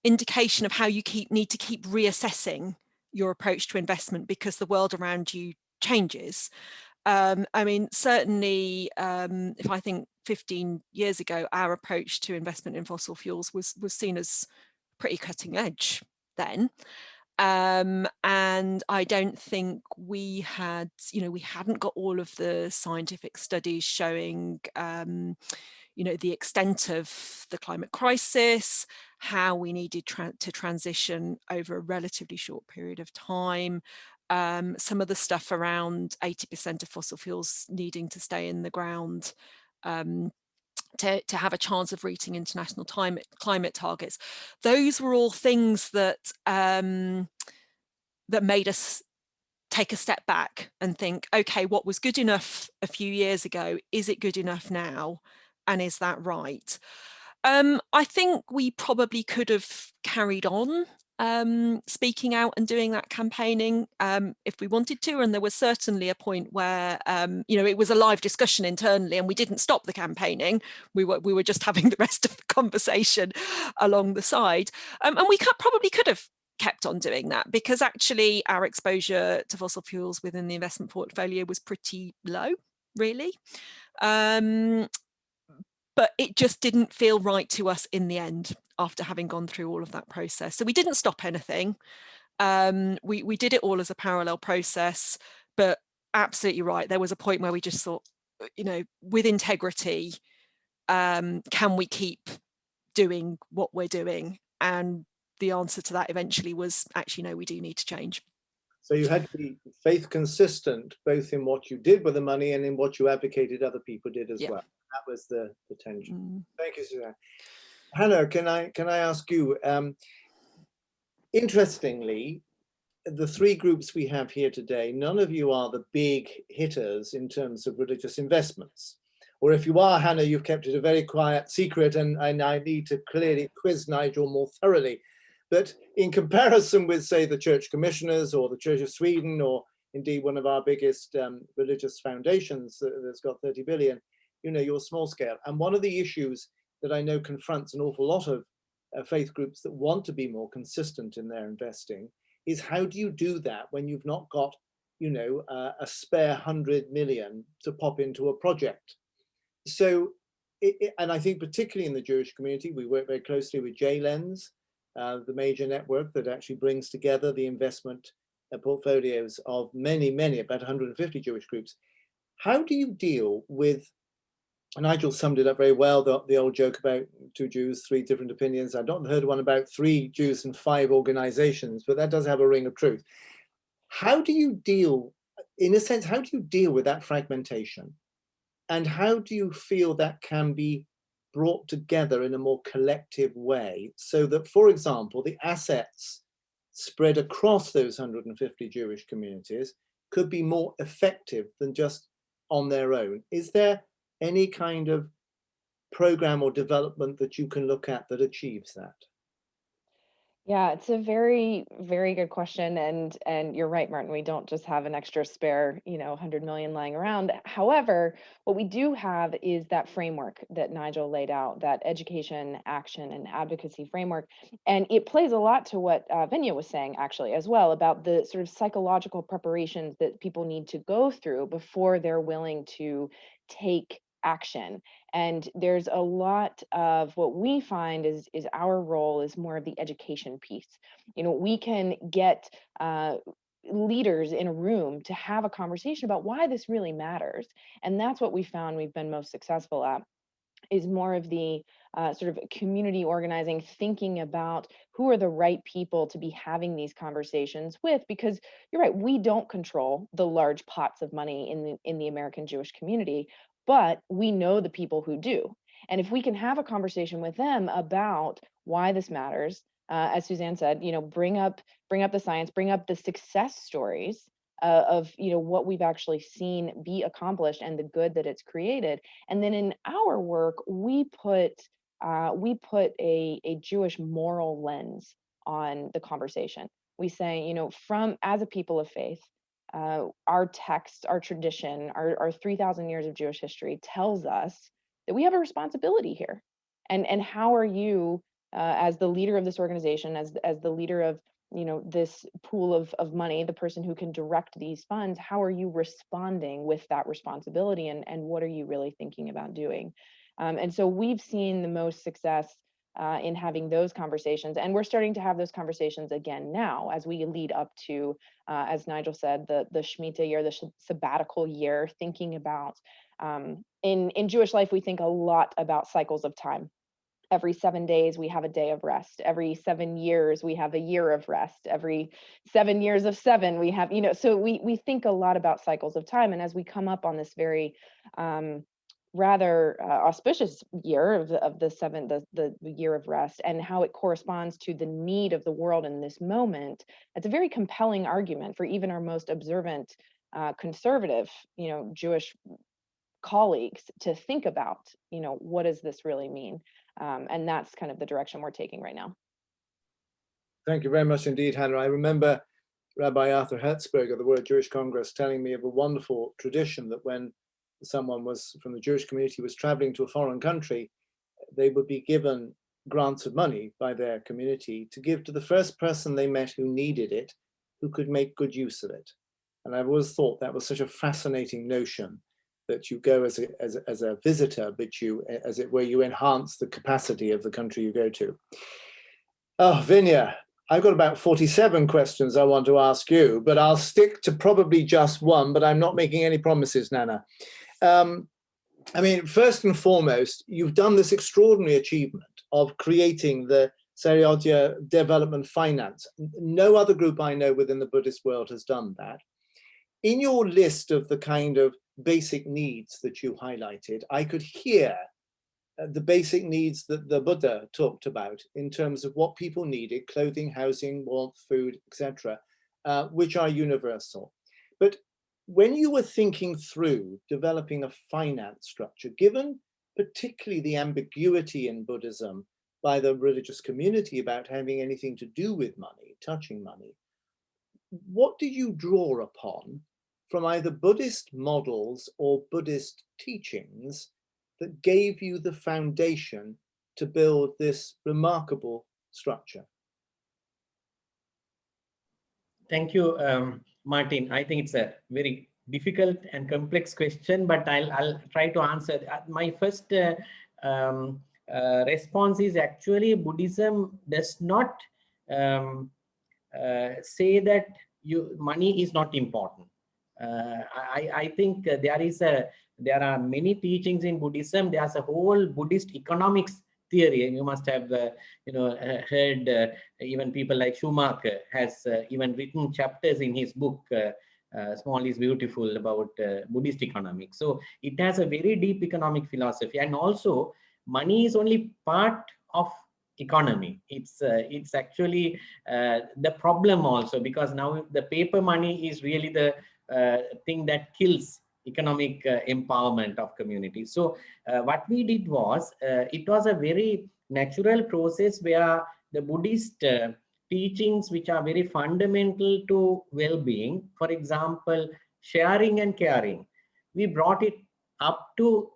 indication of how you need to keep reassessing your approach to investment, because the world around you changes. I mean, certainly, if I think 15 years ago, our approach to investment in fossil fuels was seen as pretty cutting edge then. And I don't think we had, we hadn't got all of the scientific studies showing, the extent of the climate crisis, how we needed to transition over a relatively short period of time. Some of the stuff around 80% of fossil fuels needing to stay in the ground to have a chance of reaching international climate targets. Those were all things that that made us take a step back and think, okay, what was good enough a few years ago, is it good enough now? And is that right? I think we probably could have carried on speaking out and doing that campaigning if we wanted to, and there was certainly a point where it was a live discussion internally and we didn't stop the campaigning. We were just having the rest of the conversation along the side, and we probably could have kept on doing that, because actually our exposure to fossil fuels within the investment portfolio was pretty low, really. But it just didn't feel right to us in the end after having gone through all of that process. So we didn't stop anything. We did it all as a parallel process, but absolutely right. There was a point where we just thought, with integrity, can we keep doing what we're doing? And the answer to that eventually was, actually, no, we do need to change. So you had to be faith consistent, both in what you did with the money and in what you advocated other people did as well. That was the tension. Thank you, Suzanne. Hannah, can I ask you, interestingly, the three groups we have here today, none of you are the big hitters in terms of religious investments. Or if you are, Hannah, you've kept it a very quiet secret, and I need to clearly quiz Nigel more thoroughly. But in comparison with, say, the Church Commissioners or the Church of Sweden, or indeed one of our biggest religious foundations that's got 30 billion, you're small scale. And one of the issues that I know confronts an awful lot of faith groups that want to be more consistent in their investing is, how do you do that when you've not got, a spare 100 million to pop into a project? So, and I think particularly in the Jewish community, we work very closely with J-Lens, the major network that actually brings together the investment portfolios of many, about 150 Jewish groups. How do you deal with, Nigel summed it up very well, the old joke about 2 Jews, 3 different opinions. I've not heard one about 3 Jews and 5 organizations, but that does have a ring of truth. How do you deal, in a sense, how do you deal with that fragmentation? And how do you feel that can be brought together in a more collective way, so that, for example, the assets spread across those 150 Jewish communities could be more effective than just on their own? Is there any kind of program or development that you can look at that achieves that? Yeah, it's a very, very good question. And you're right, Martin, we don't just have an extra spare, 100 million lying around. However, what we do have is that framework that Nigel laid out, that education, action, and advocacy framework. And it plays a lot to what Vinya was saying, actually, as well, about the sort of psychological preparations that people need to go through before they're willing to take action. And there's a lot of what we find is our role is more of the education piece. We can get leaders in a room to have a conversation about why this really matters. And that's what we found we've been most successful at, is more of the sort of community organizing, thinking about who are the right people to be having these conversations with, because you're right, we don't control the large pots of money in the American Jewish community, but we know the people who do. And if we can have a conversation with them about why this matters, as Suzanne said, bring up the science, bring up the success stories of what we've actually seen be accomplished and the good that it's created. And then in our work, we put a Jewish moral lens on the conversation. We say, as a people of faith, our text, our tradition, our 3,000 years of Jewish history tells us that we have a responsibility here. And how are you, as the leader of this organization, as the leader of this pool of money, the person who can direct these funds, how are you responding with that responsibility, and what are you really thinking about doing? And so we've seen the most success in having those conversations, and we're starting to have those conversations again now as we lead up to, as Nigel said, the Shemitah year, the sabbatical year, thinking about, in Jewish life, we think a lot about cycles of time. Every 7 days, we have a day of rest. Every 7 years, we have a year of rest. Every 7 years of 7, we have, so we think a lot about cycles of time. And as we come up on this very rather auspicious year of the year of rest, and how it corresponds to the need of the world in this moment, it's a very compelling argument for even our most observant, conservative, Jewish colleagues to think about, what does this really mean? And that's kind of the direction we're taking right now. Thank you very much indeed, Hannah. I remember Rabbi Arthur Herzberg of the World Jewish Congress telling me of a wonderful tradition that when someone was from the Jewish community was traveling to a foreign country, they would be given grants of money by their community to give to the first person they met who needed it, who could make good use of it. And I've always thought that was such a fascinating notion, that you go as a visitor, but you, as it were, you enhance the capacity of the country you go to. Oh, Vinya, I've got about 47 questions I want to ask you, but I'll stick to probably just one, but I'm not making any promises, Nana. I mean, first and foremost, you've done this extraordinary achievement of creating the Sarvodaya Development Finance. No other group I know within the Buddhist world has done that. In your list of the kind of basic needs that you highlighted, I could hear the basic needs that the Buddha talked about in terms of what people needed: clothing, housing, warmth, food, etc., which are universal. But when you were thinking through developing a finance structure, given particularly the ambiguity in Buddhism by the religious community about having anything to do with money, touching money, what did you draw upon from either Buddhist models or Buddhist teachings that gave you the foundation to build this remarkable structure? Thank you, Martin. I think it's a very difficult and complex question, but I'll try to answer. My first response is actually Buddhism does not say that money is not important. I think there are many teachings in Buddhism. There's a whole Buddhist economics theory, and you must have heard even people like Schumacher has even written chapters in his book Small is Beautiful about Buddhist economics. So it has a very deep economic philosophy, and also money is only part of economy. It's actually the problem also, because now the paper money is really the thing that kills economic empowerment of communities. So what we did was, it was a very natural process where the Buddhist teachings, which are very fundamental to well-being, for example, sharing and caring, we brought it up to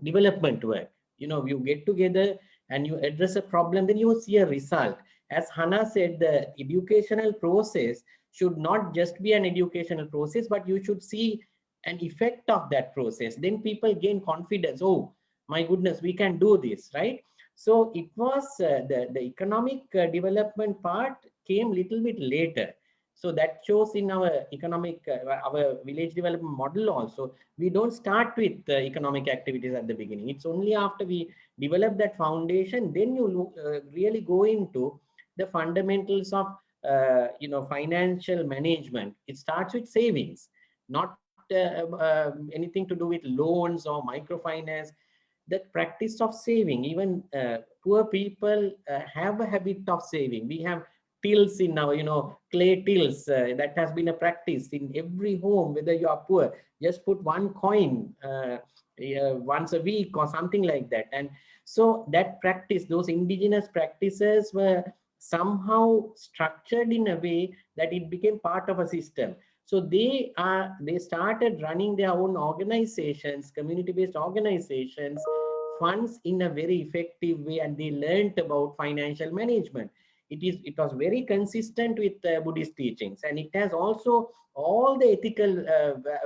development work. You get together and you address a problem, then you see a result. As Hannah said, the educational process should not just be an educational process, but you should see an effect of that process. Then people gain confidence. Oh, my goodness, we can do this, right? So it was the economic development part came a little bit later. So that shows in our economic, our village development model also, we don't start with economic activities at the beginning. It's only after we develop that foundation, then you really go into the fundamentals of financial management. It starts with savings, not anything to do with loans or microfinance. That practice of saving, even poor people have a habit of saving. We have tills in now, clay tills. That has been a practice in every home, whether you are poor, just put one coin once a week or something like that. And so that practice, those indigenous practices were somehow structured in a way that it became part of a system. So they started running their own organizations, community-based organizations, funds in a very effective way, and they learned about financial management. It was very consistent with Buddhist teachings, and it has also all the ethical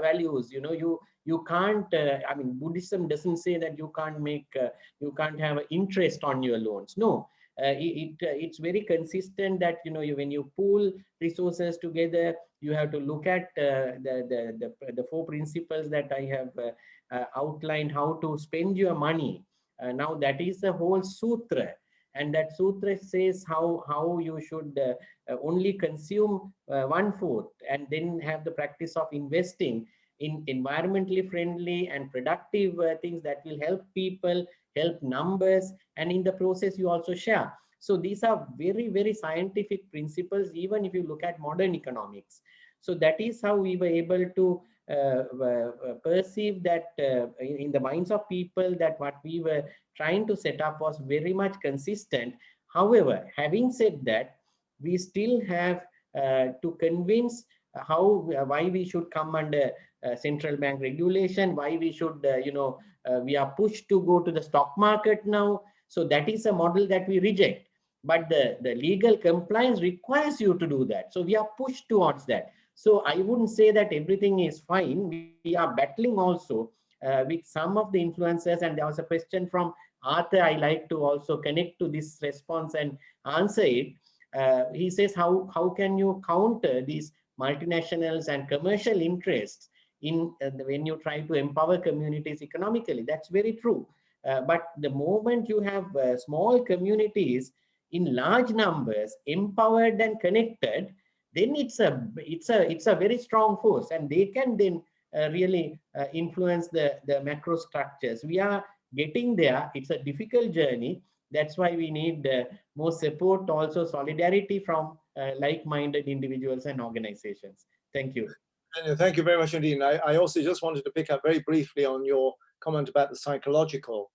values. You can't. I mean, Buddhism doesn't say that you can't have an interest on your loans. No, it's very consistent that when you pool resources together, you have to look at the four principles that I have outlined, how to spend your money. Now that is the whole sutra, and that sutra says how you should only consume 1/4, and then have the practice of investing in environmentally friendly and productive things that will help people, help numbers, and in the process you also share. So these are very, very scientific principles, even if you look at modern economics. So that is how we were able to perceive that in the minds of people, that what we were trying to set up was very much consistent. However, having said that, we still have to convince why we should come under central bank regulation, why we should, we are pushed to go to the stock market now. So that is a model that we reject. But the legal compliance requires you to do that. So we are pushed towards that. So I wouldn't say that everything is fine. We are battling also with some of the influences. And there was a question from Arthur. I like to also connect to this response and answer it. He says, how can you counter these multinationals and commercial interests when you try to empower communities economically? That's very true. But the moment you have small communities in large numbers, empowered and connected, then it's a very strong force, and they can then really influence the macro structures. We are getting there. It's a difficult journey. That's why we need more support, also solidarity from like-minded individuals and organizations. Thank you. And thank you very much indeed. I also just wanted to pick up very briefly on your comment about the psychological.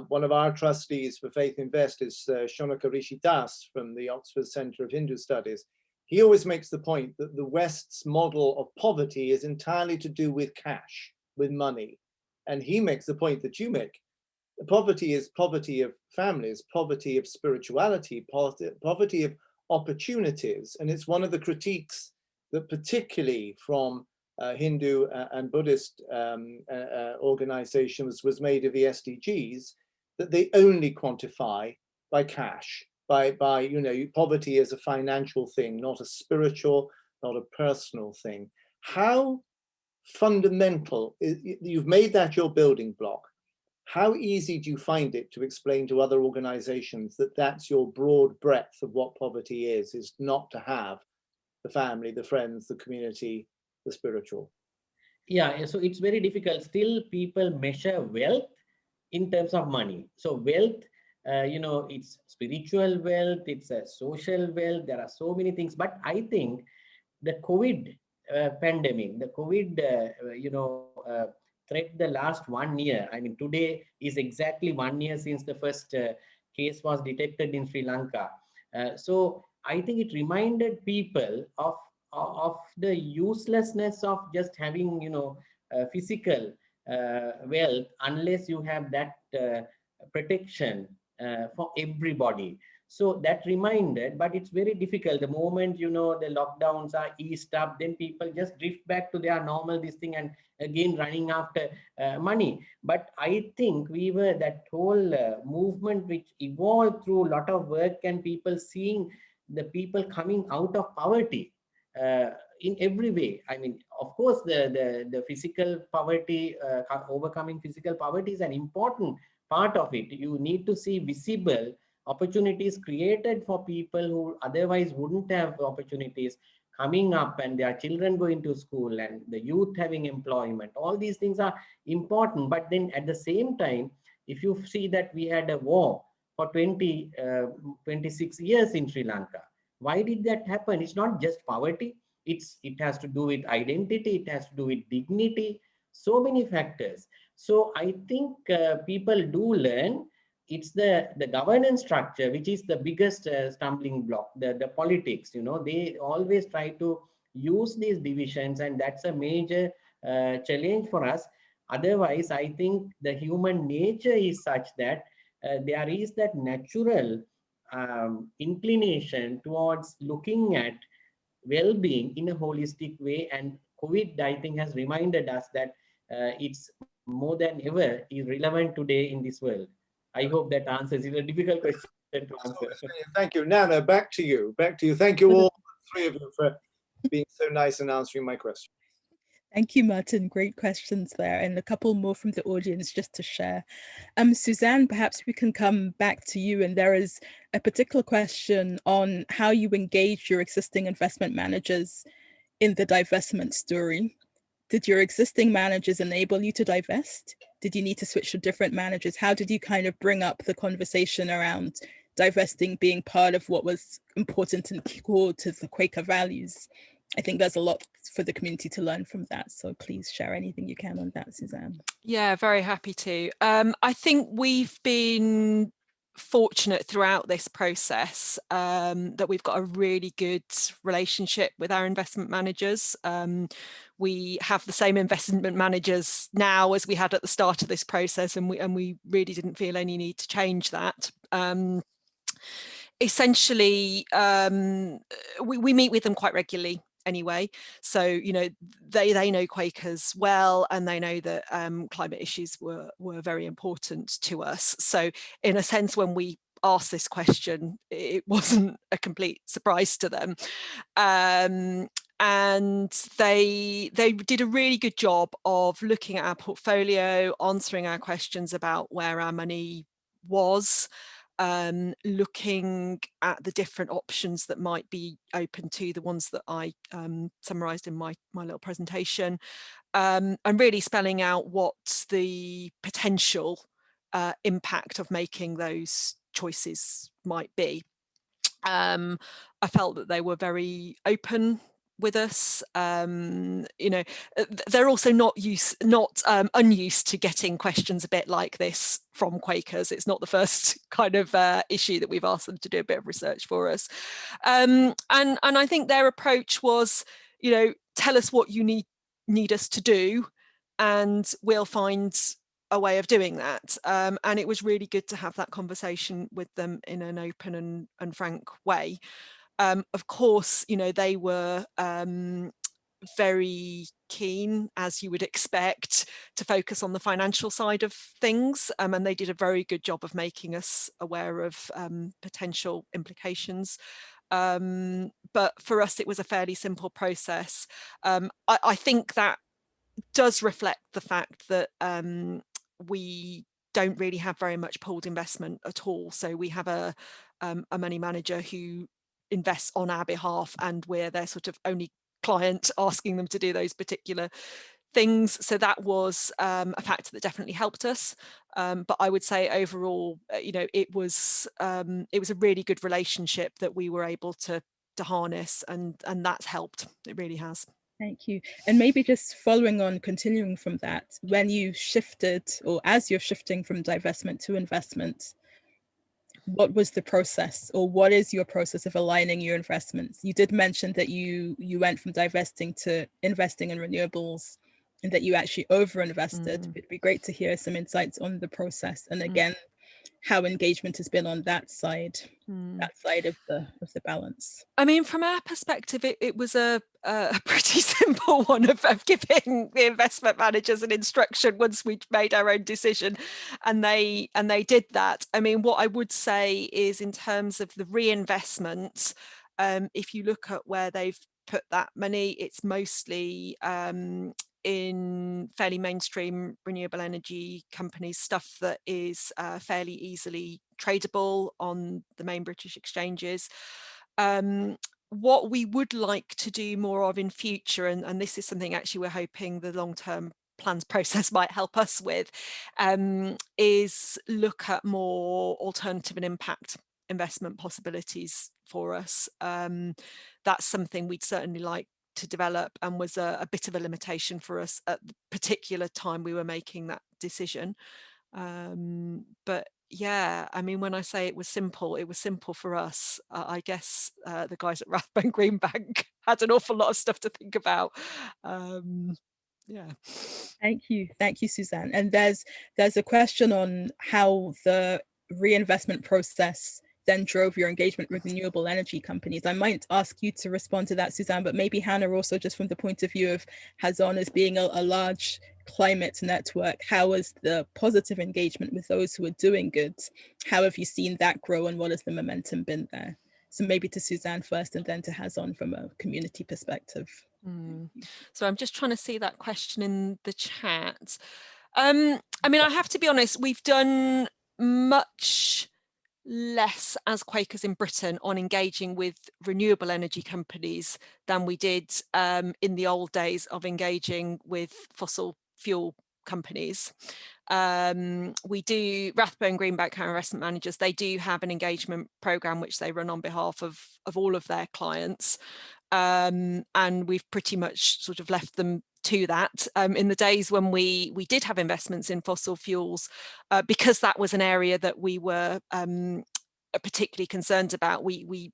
One of our trustees for Faith Invest is Shonaka Rishi Das from the Oxford Centre of Hindu Studies. He always makes the point that the West's model of poverty is entirely to do with cash, with money. And he makes the point that you make. Poverty is poverty of families, poverty of spirituality, poverty of opportunities. And it's one of the critiques that particularly from Hindu and Buddhist organizations was made of the SDGs, that they only quantify by cash, by poverty as a financial thing, not a spiritual, not a personal thing. How fundamental, you've made that your building block. How easy do you find it to explain to other organizations that that's your broad breadth of what poverty is not to have the family, the friends, the community, the spiritual? Yeah, so it's very difficult. Still, people measure wealth in terms of money. So wealth, it's spiritual wealth, it's a social wealth. There are so many things. But I think the COVID pandemic, the COVID, threat the last 1 year. I mean, today is exactly 1 year since the first case was detected in Sri Lanka. So I think it reminded people of the uselessness of just having, physical wealth unless you have that protection for everybody. So that reminded, but it's very difficult. The moment, the lockdowns are eased up, then people just drift back to their normal this thing and again running after money. But I think we were that whole movement which evolved through a lot of work and people seeing the people coming out of poverty in every way. I mean, of course, the physical poverty, overcoming physical poverty is an important part of it. You need to see visible opportunities created for people who otherwise wouldn't have opportunities coming up, and their children going to school and the youth having employment. All these things are important. But then at the same time, if you see that we had a war for 26 years in Sri Lanka, Why did that happen? It's not just poverty. It has to do with identity. It has to do with dignity. So many factors. So I think people do learn. It's the governance structure which is the biggest stumbling block. The politics, they always try to use these divisions, and that's a major challenge for us. Otherwise, I think the human nature is such that there is that natural inclination towards looking at well-being in a holistic way. And COVID, I think, has reminded us that it's more than ever is relevant today in this world. I hope that answers. It's a difficult question to answer. Thank you. Nana, back to you. Back to you. Thank you all, three of you, for being so nice and answering my question. Thank you, Martin. Great questions there, and a couple more from the audience just to share. Suzanne, perhaps we can come back to you, and there is a particular question on how you engage your existing investment managers in the divestment story. Did your existing managers enable you to divest? Did you need to switch to different managers? How did you kind of bring up the conversation around divesting being part of what was important and core to the Quaker values? I think there's a lot for the community to learn from that. So please share anything you can on that, Suzanne. Yeah, very happy to. I think we've been fortunate throughout this process that we've got a really good relationship with our investment managers. We have the same investment managers now as we had at the start of this process, and we really didn't feel any need to change that. Essentially, we meet with them quite regularly anyway, so they know Quakers well, and they know that climate issues were very important to us. So in a sense, when we asked this question, it wasn't a complete surprise to them, and they did a really good job of looking at our portfolio, answering our questions about where our money was, looking at the different options that might be open to the ones that I summarised in my little presentation, and really spelling out what the potential impact of making those choices might be. I felt that they were very open with us. They're also not unused to getting questions a bit like this from Quakers. It's not the first kind of issue that we've asked them to do a bit of research for us. And I think their approach was, tell us what you need us to do, and we'll find a way of doing that. And it was really good to have that conversation with them in an open and frank way. Of course, they were very keen, as you would expect, to focus on the financial side of things, and they did a very good job of making us aware of potential implications. But for us, it was a fairly simple process. I think that does reflect the fact that we don't really have very much pooled investment at all. So we have a money manager who invests on our behalf, and we're their sort of only client asking them to do those particular things. So that was a factor that definitely helped us. But I would say overall, it was a really good relationship that we were able to harness, and that's helped. It really has. Thank you. And maybe just following on, continuing from that, when you shifted, or as you're shifting from divestment to investment, what was the process, or what is your process of aligning your investments? You did mention that you went from divesting to investing in renewables, and that you actually over-invested. It'd be great to hear some insights on the process, and again, how engagement has been on that side, that side of the balance. I mean, from our perspective, it was a pretty simple one of giving the investment managers an instruction once we'd made our own decision, and they did that. I mean, what I would say is, in terms of the reinvestment, if you look at where they've put that money, it's mostly in fairly mainstream renewable energy companies, stuff that is fairly easily tradable on the main British exchanges. What we would like to do more of in future, and this is something actually we're hoping the long-term plans process might help us with, is look at more alternative and impact investment possibilities for us. That's something we'd certainly like to develop, and was a bit of a limitation for us at the particular time we were making that decision. But yeah, I mean, when I say it was simple for us. I guess the guys at Rathbone Greenbank had an awful lot of stuff to think about. Yeah. Thank you, Suzanne. And there's a question on how the reinvestment process then drove your engagement with renewable energy companies. I might ask you to respond to that, Suzanne, but maybe Hannah also, just from the point of view of Hazon as being a large climate network, how was the positive engagement with those who are doing good? How have you seen that grow, and what has the momentum been there? So maybe to Suzanne first, and then to Hazon from a community perspective. So I'm just trying to see that question in the chat. I mean, I have to be honest, we've done much less as Quakers in Britain on engaging with renewable energy companies than we did in the old days of engaging with fossil fuel companies. We do, Rathbone Greenbank, our investment managers, they do have an engagement program which they run on behalf of all of their clients. And we've pretty much sort of left them to that. In the days when we did have investments in fossil fuels, because that was an area that we were particularly concerned about, we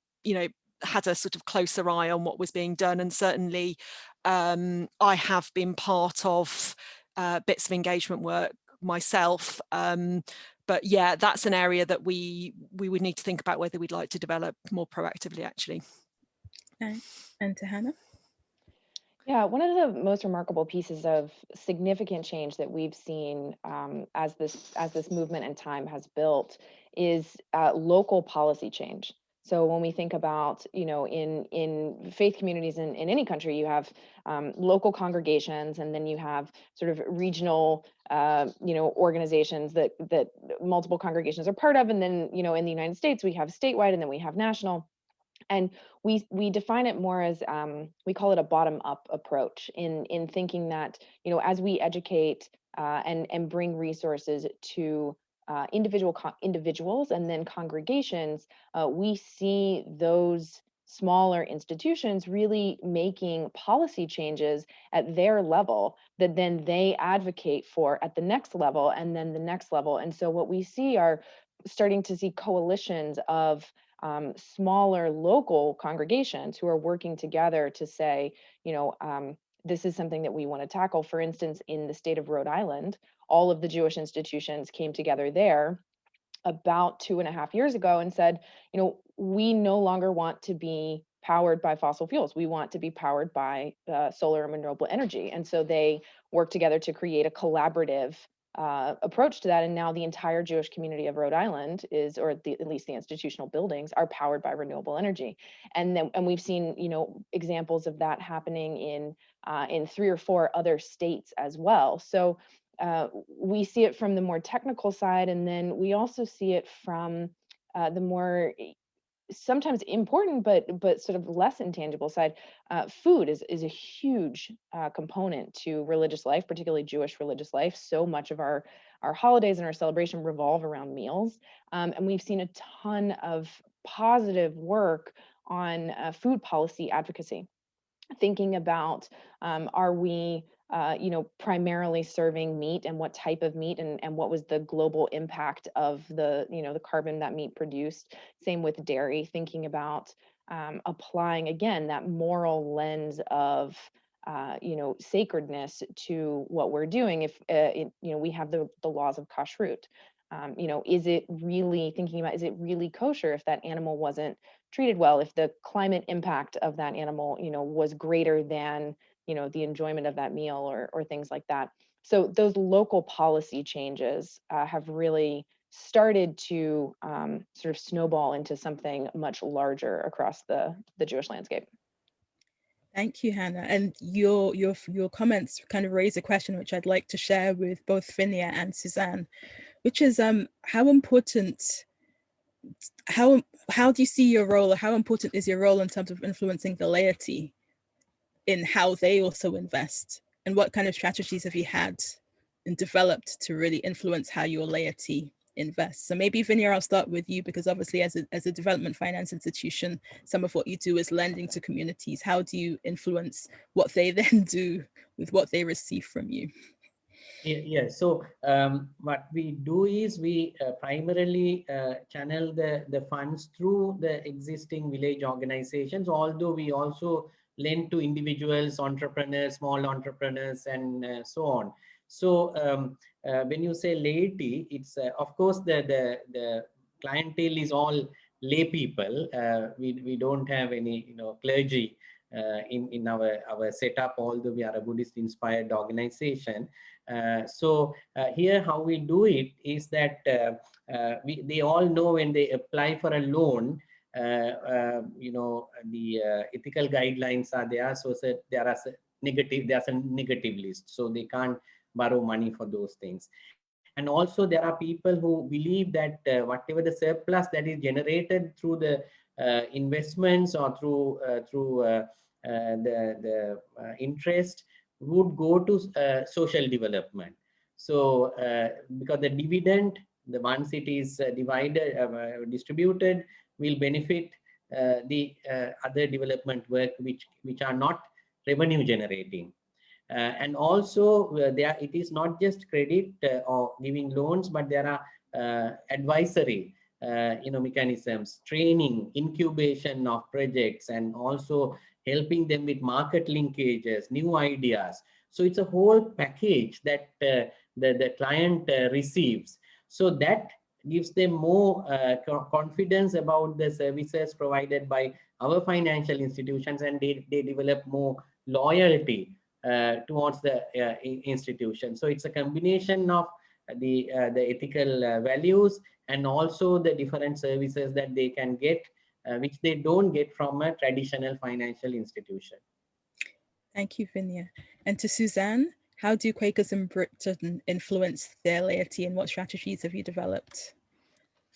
had a sort of closer eye on what was being done. And certainly I have been part of bits of engagement work myself. But yeah, that's an area that we would need to think about whether we'd like to develop more proactively, actually. Okay. And to Hannah? Yeah, one of the most remarkable pieces of significant change that we've seen as this movement and time has built is local policy change. So when we think about, in faith communities in any country, you have local congregations, and then you have sort of regional, organizations that multiple congregations are part of, and then, in the United States, we have statewide, and then we have national. And we define it more as we call it a bottom-up approach in thinking that, as we educate and bring resources to individuals and then congregations, we see those smaller institutions really making policy changes at their level that then they advocate for at the next level, and then the next level. And so what we see are starting to see coalitions of smaller local congregations who are working together to say, this is something that we want to tackle. For instance, in the state of Rhode Island, all of the Jewish institutions came together there about 2.5 years ago and said, we no longer want to be powered by fossil fuels. We want to be powered by solar and renewable energy. And so they worked together to create a collaborative approach to that. And now the entire Jewish community of Rhode Island is, or at least the institutional buildings, are powered by renewable energy. And we've seen, examples of that happening in 3 or 4 other states as well. So we see it from the more technical side, and then we also see it from the more sometimes important but sort of less intangible side. Food is a huge component to religious life, particularly Jewish religious life. So much of our holidays and our celebration revolve around meals, and we've seen a ton of positive work on food policy advocacy, thinking about are we primarily serving meat, and what type of meat, and what was the global impact of the carbon that meat produced. Same with dairy, thinking about applying again that moral lens of sacredness to what we're doing. If we have the laws of kashrut, is it really kosher if that animal wasn't treated well, if the climate impact of that animal was greater than the enjoyment of that meal, or things like that. So those local policy changes have really started to sort of snowball into something much larger across the Jewish landscape. Thank you, Hannah. And your comments kind of raise a question which I'd like to share with both Vinya and Suzanne, which is how do you see your role, or how important is your role in terms of influencing the laity in how they also invest, and what kind of strategies have you had and developed to really influence how your laity invest. So maybe Vinya, I'll start with you, because obviously as a development finance institution, some of what you do is lending to communities. How do you influence what they then do with what they receive from you? Yeah. So what we do is we primarily channel the funds through the existing village organizations, although we also lend to individuals, entrepreneurs, small entrepreneurs, and so on. So when you say laity, it's of course the clientele is all lay people. We don't have any clergy in our setup, although we are a Buddhist inspired organization. So here how we do it is that they all know when they apply for a loan, the ethical guidelines are there. So there's a negative list, so they can't borrow money for those things. And also there are people who believe that whatever the surplus that is generated through the investments or through the interest would go to social development. So because the dividend, once it is distributed, will benefit the other development work which are not revenue generating. And also it is not just credit or giving loans, but there are advisory mechanisms, training, incubation of projects, and also helping them with market linkages, new ideas. So it's a whole package that the client receives. So that gives them more confidence about the services provided by our financial institutions, and they develop more loyalty towards the institution. So it's a combination of the ethical values and also the different services that they can get, which they don't get from a traditional financial institution. Thank you, Vinya. And to Suzanne, how do Quakers in Britain influence their laity, and what strategies have you developed?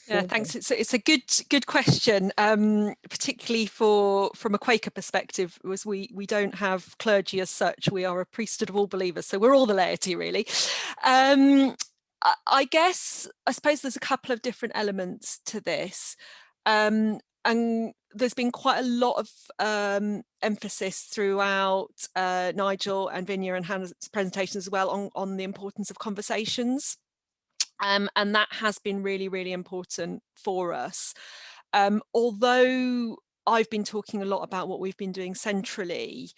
Yeah, thanks. It's a good question, particularly from a Quaker perspective, as we don't have clergy as such. We are a priesthood of all believers, so we're all the laity, really. I suppose there's a couple of different elements to this, and there's been quite a lot of emphasis throughout Nigel and Vinya and Hannah's presentations as well on the importance of conversations. And that has been really, really important for us. Although I've been talking a lot about what we've been doing centrally,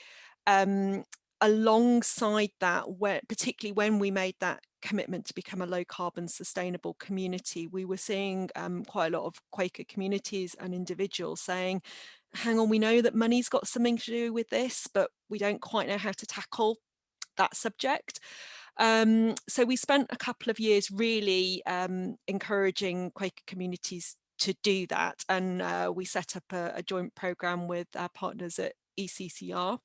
alongside that, particularly when we made that commitment to become a low carbon sustainable community, we were seeing quite a lot of Quaker communities and individuals saying, hang on, we know that money's got something to do with this, but we don't quite know how to tackle that subject. So we spent a couple of years really encouraging Quaker communities to do that, and we set up a joint programme with our partners at ECCR,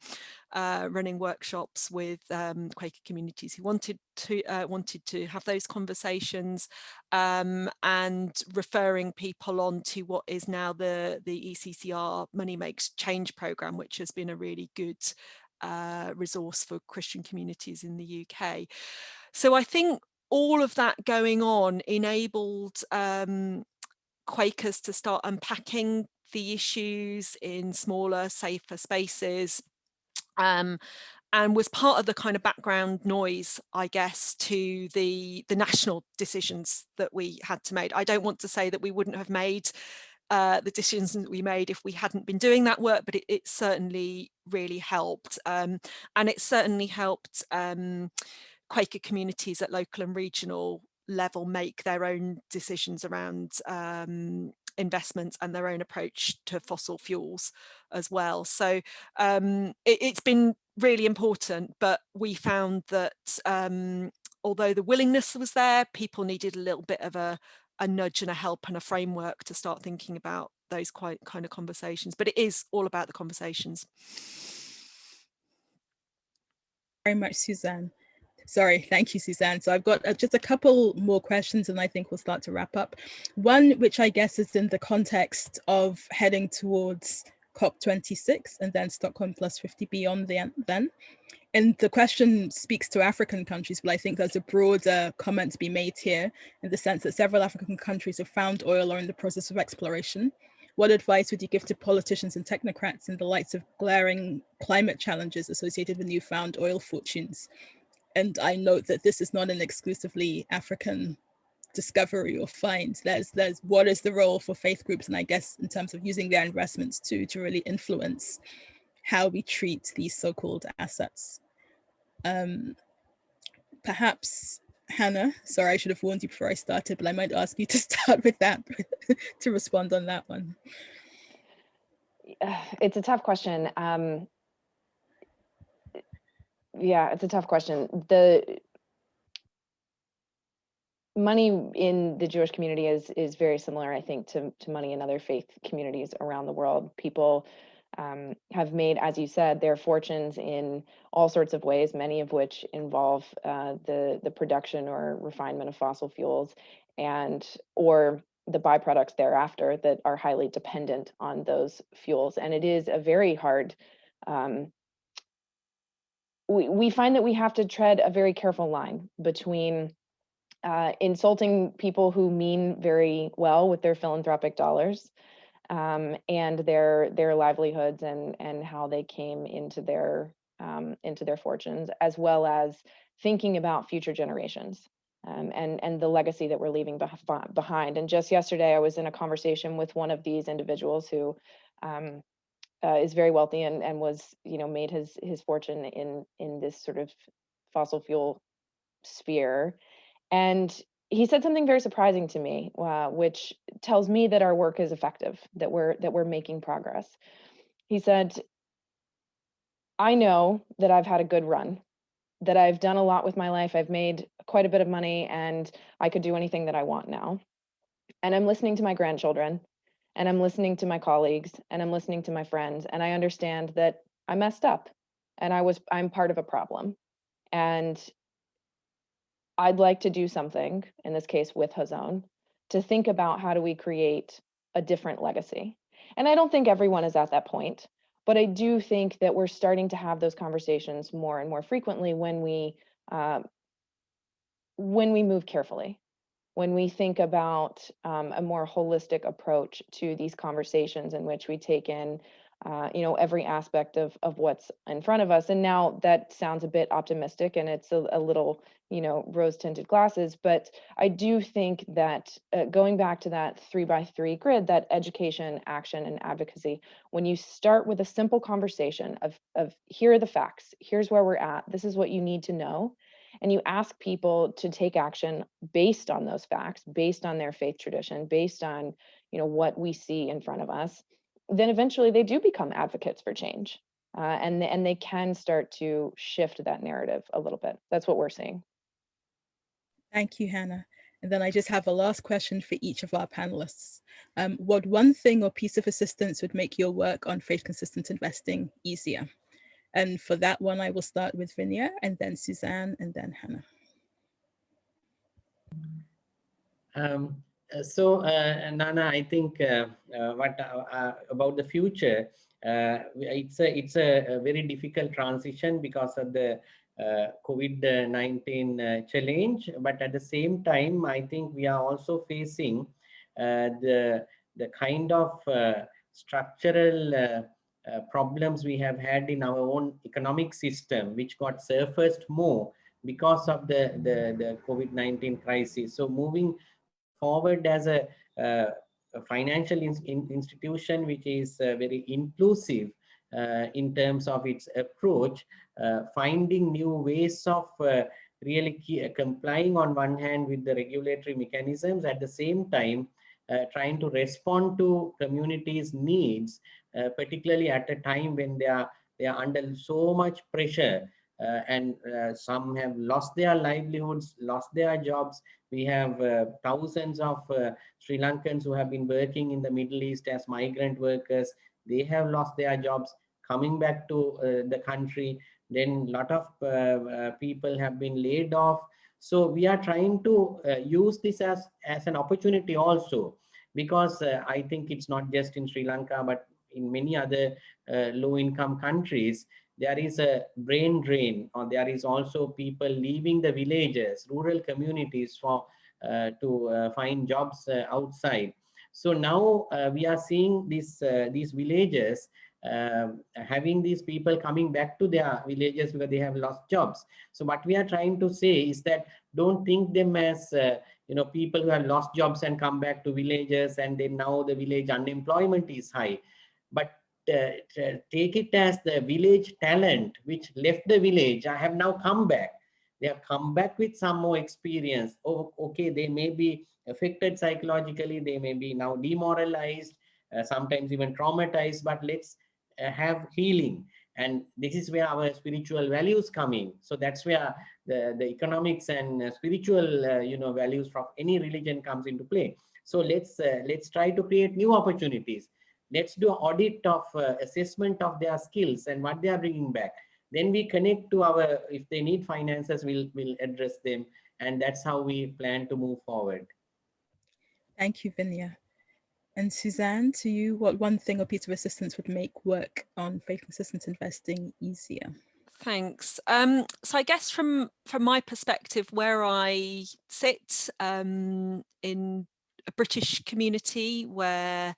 running workshops with Quaker communities who wanted to have those conversations, and referring people on to what is now the ECCR Money Makes Change programme, which has been a really good resource for Christian communities in the UK. So I think all of that going on enabled Quakers to start unpacking the issues in smaller, safer spaces, and was part of the kind of background noise, I guess, to the national decisions that we had to make. I don't want to say that we wouldn't have made the decisions that we made if we hadn't been doing that work, but it certainly really helped. And it certainly helped Quaker communities at local and regional level make their own decisions around investments and their own approach to fossil fuels as well. So it's been really important, but we found that although the willingness was there, people needed a little bit of a nudge and a help and a framework to start thinking about those kind of conversations. But it is all about the conversations. Very much, Suzanne. Sorry, thank you, Suzanne. So I've got just a couple more questions and I think we'll start to wrap up. One, which I guess is in the context of heading towards COP26 and then Stockholm +50 beyond then, And the question speaks to African countries, but I think there's a broader comment to be made here in the sense that several African countries have found oil or in the process of exploration. What advice would you give to politicians and technocrats in the light of glaring climate challenges associated with newfound oil fortunes? And I note that this is not an exclusively African discovery or find. There's what is the role for faith groups, and I guess in terms of using their investments to really influence how we treat these so-called assets. Perhaps Hannah, sorry, I should have warned you before I started, but I might ask you to start with that to respond on that one. It's a tough question. Yeah, it's a tough question. The money in the Jewish community is very similar, I think, to money in other faith communities around the world. People have made, as you said, their fortunes in all sorts of ways, many of which involve the production or refinement of fossil fuels or the byproducts thereafter that are highly dependent on those fuels. And it is a very hard, we find that we have to tread a very careful line between insulting people who mean very well with their philanthropic dollars, and their livelihoods and how they came into their fortunes, as well as thinking about future generations and the legacy that we're leaving behind. And just yesterday, I was in a conversation with one of these individuals who is very wealthy and was, made his fortune in this sort of fossil fuel sphere. And he said something very surprising to me, which tells me that our work is effective, that we're making progress. He said, I know that I've had a good run, that I've done a lot with my life. I've made quite a bit of money and I could do anything that I want now. And I'm listening to my grandchildren and I'm listening to my colleagues and I'm listening to my friends. And I understand that I messed up and I'm part of a problem. And I'd like to do something, in this case with Hazon, to think about how do we create a different legacy. And I don't think everyone is at that point, but I do think that we're starting to have those conversations more and more frequently when we move carefully, when we think about a more holistic approach to these conversations in which we take in every aspect of what's in front of us. And now that sounds a bit optimistic and it's a little, rose-tinted glasses, but I do think that going back to that 3x3 grid, that education, action, and advocacy, when you start with a simple conversation of here are the facts, here's where we're at, this is what you need to know, and you ask people to take action based on those facts, based on their faith tradition, based on, what we see in front of us, then eventually they do become advocates for change. And they can start to shift that narrative a little bit. That's what we're seeing. Thank you, Hannah. And then I just have a last question for each of our panelists. What one thing or piece of assistance would make your work on faith-consistent investing easier? And for that one, I will start with Vinya, and then Suzanne, and then Hannah. Nana, I think what about the future? It's a very difficult transition because of the COVID-19 challenge. But at the same time, I think we are also facing the kind of structural problems we have had in our own economic system, which got surfaced more because of the COVID-19 crisis. So moving forward as a financial institution which is very inclusive in terms of its approach, finding new ways of really complying on one hand with the regulatory mechanisms, at the same time trying to respond to communities' needs, particularly at a time when they are under so much pressure, and some have lost their livelihoods, lost their jobs. We have thousands of Sri Lankans who have been working in the Middle East as migrant workers. They have lost their jobs coming back to the country. Then a lot of people have been laid off. So we are trying to use this as an opportunity also, because I think it's not just in Sri Lanka, but in many other low-income countries, there is a brain drain, or there is also people leaving the villages, rural communities for to find jobs outside. So now we are seeing these villages having these people coming back to their villages because they have lost jobs. So what we are trying to say is that don't think them as people who have lost jobs and come back to villages, and then now the village unemployment is high, but take it as the village talent which left the village have now come back. They have come back with some more experience. Oh, okay, they may be affected psychologically, they may be now demoralized, sometimes even traumatized, but let's have healing. And this is where our spiritual values come in. So that's where the economics and spiritual values from any religion comes into play. So let's try to create new opportunities. Let's do an audit of assessment of their skills and what they are bringing back. Then we connect to our, if they need finances, we'll address them. And that's how we plan to move forward. Thank you, Vinya. And Suzanne, to you, what one thing or piece of assistance would make work on faith-consistent investing easier? Thanks. So I guess from my perspective, where I sit in a British community where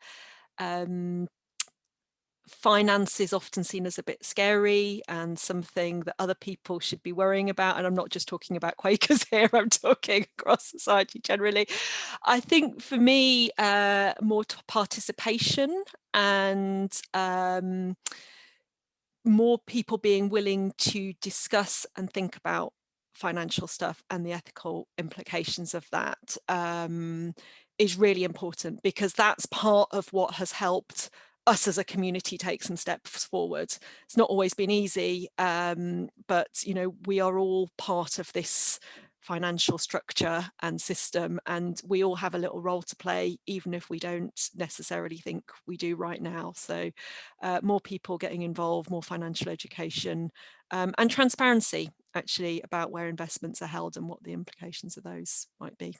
finance is often seen as a bit scary and something that other people should be worrying about. And I'm not just talking about Quakers here, I'm talking across society generally. I think for me, more participation and more people being willing to discuss and think about financial stuff and the ethical implications of that is really important, because that's part of what has helped us as a community take some steps forward. It's not always been easy, but we are all part of this financial structure and system, and we all have a little role to play, even if we don't necessarily think we do right now. So more people getting involved, more financial education, and transparency actually about where investments are held and what the implications of those might be.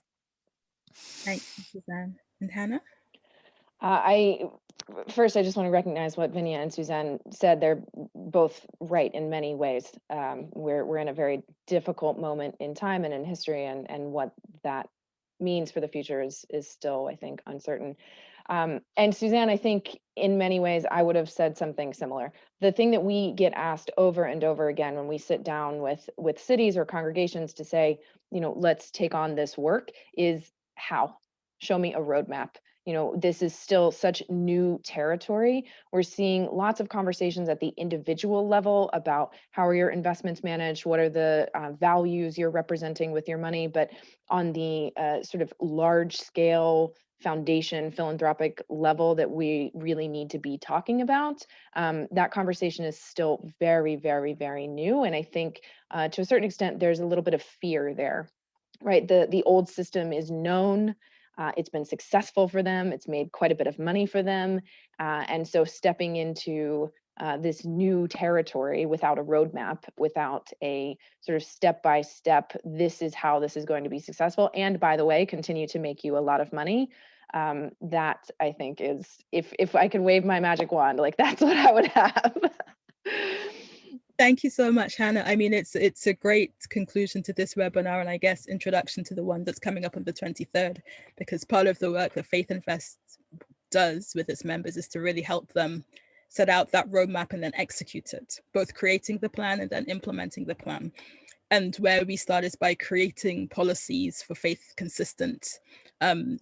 Thank you, Suzanne. And Hannah? First, I just want to recognize what Vinya and Suzanne said. They're both right in many ways. We're in a very difficult moment in time and in history, and what that means for the future is still, I think, uncertain. And Suzanne, I think in many ways, I would have said something similar. The thing that we get asked over and over again when we sit down with cities or congregations to say, let's take on this work is how? Show me a roadmap. This is still such new territory. We're seeing lots of conversations at the individual level about how are your investments managed, what are the values you're representing with your money, but on the sort of large scale foundation philanthropic level that we really need to be talking about, that conversation is still very, very, very new. And I think to a certain extent, there's a little bit of fear there, right? The old system is known. It's been successful for them. It's made quite a bit of money for them. And so stepping into this new territory without a roadmap, without a sort of step-by-step, this is how this is going to be successful, and by the way, continue to make you a lot of money, that I think is, if I could wave my magic wand, like that's what I would have. Thank you so much, Hannah. I mean, it's a great conclusion to this webinar, and I guess introduction to the one that's coming up on the 23rd, because part of the work that Faith Invest does with its members is to really help them set out that roadmap and then execute it, both creating the plan and then implementing the plan. And where we start is by creating policies for faith-consistent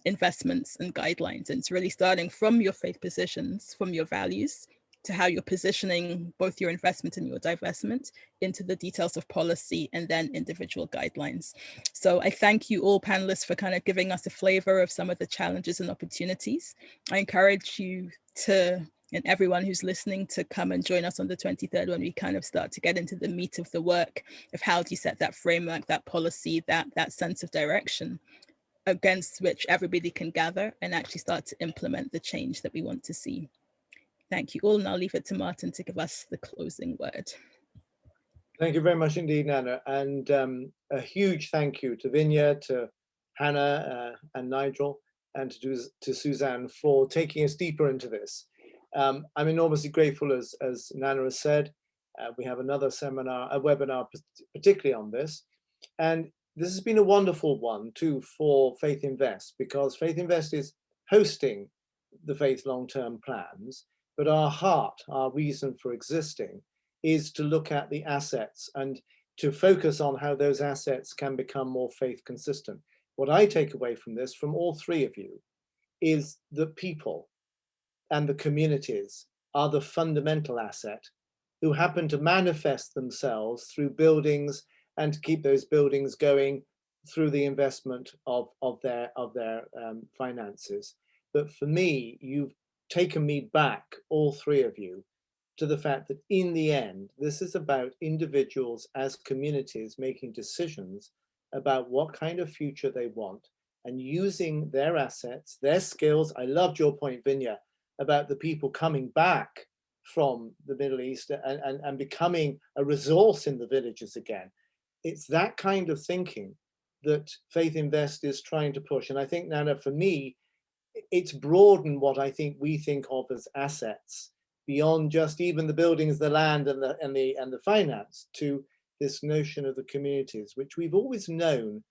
investments and guidelines. And it's really starting from your faith positions, from your values, to how you're positioning both your investment and your divestment into the details of policy and then individual guidelines. So I thank you all panelists for kind of giving us a flavor of some of the challenges and opportunities. I encourage you to, and everyone who's listening, to come and join us on the 23rd when we kind of start to get into the meat of the work of how do you set that framework, that policy, that sense of direction against which everybody can gather and actually start to implement the change that we want to see. Thank you all, and I'll leave it to Martin to give us the closing word. Thank you very much indeed, Nana, and a huge thank you to Vinya, to Hannah and Nigel, and to Suzanne for taking us deeper into this. I'm enormously grateful, as Nana has said. We have another seminar, a webinar particularly on this. And this has been a wonderful one too for Faith Invest, because Faith Invest is hosting the Faith long-term plans, but our heart, our reason for existing is to look at the assets and to focus on how those assets can become more faith consistent. What I take away from this, from all three of you, is that people and the communities are the fundamental asset who happen to manifest themselves through buildings and to keep those buildings going through the investment of their finances. But for me, you've taken me back, all three of you, to the fact that in the end, this is about individuals as communities making decisions about what kind of future they want and using their assets, their skills. I loved your point, Vinya, about the people coming back from the Middle East and becoming a resource in the villages again. It's that kind of thinking that Faith Invest is trying to push. And I think, Nana, for me, it's broadened what I think we think of as assets beyond just even the buildings, the land, and the finance, to this notion of the communities, which we've always known,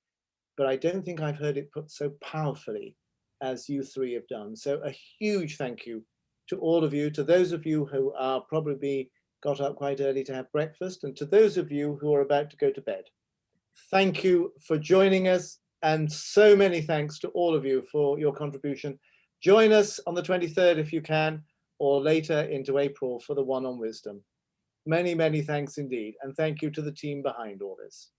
but I don't think I've heard it put so powerfully as you three have done. So a huge thank you to all of you, to those of you who are probably got up quite early to have breakfast, and to those of you who are about to go to bed. Thank you for joining us, and so many thanks to all of you for your contribution. Join us on the 23rd if you can, or later into April for the one on wisdom. Many, many thanks indeed, and thank you to the team behind all this.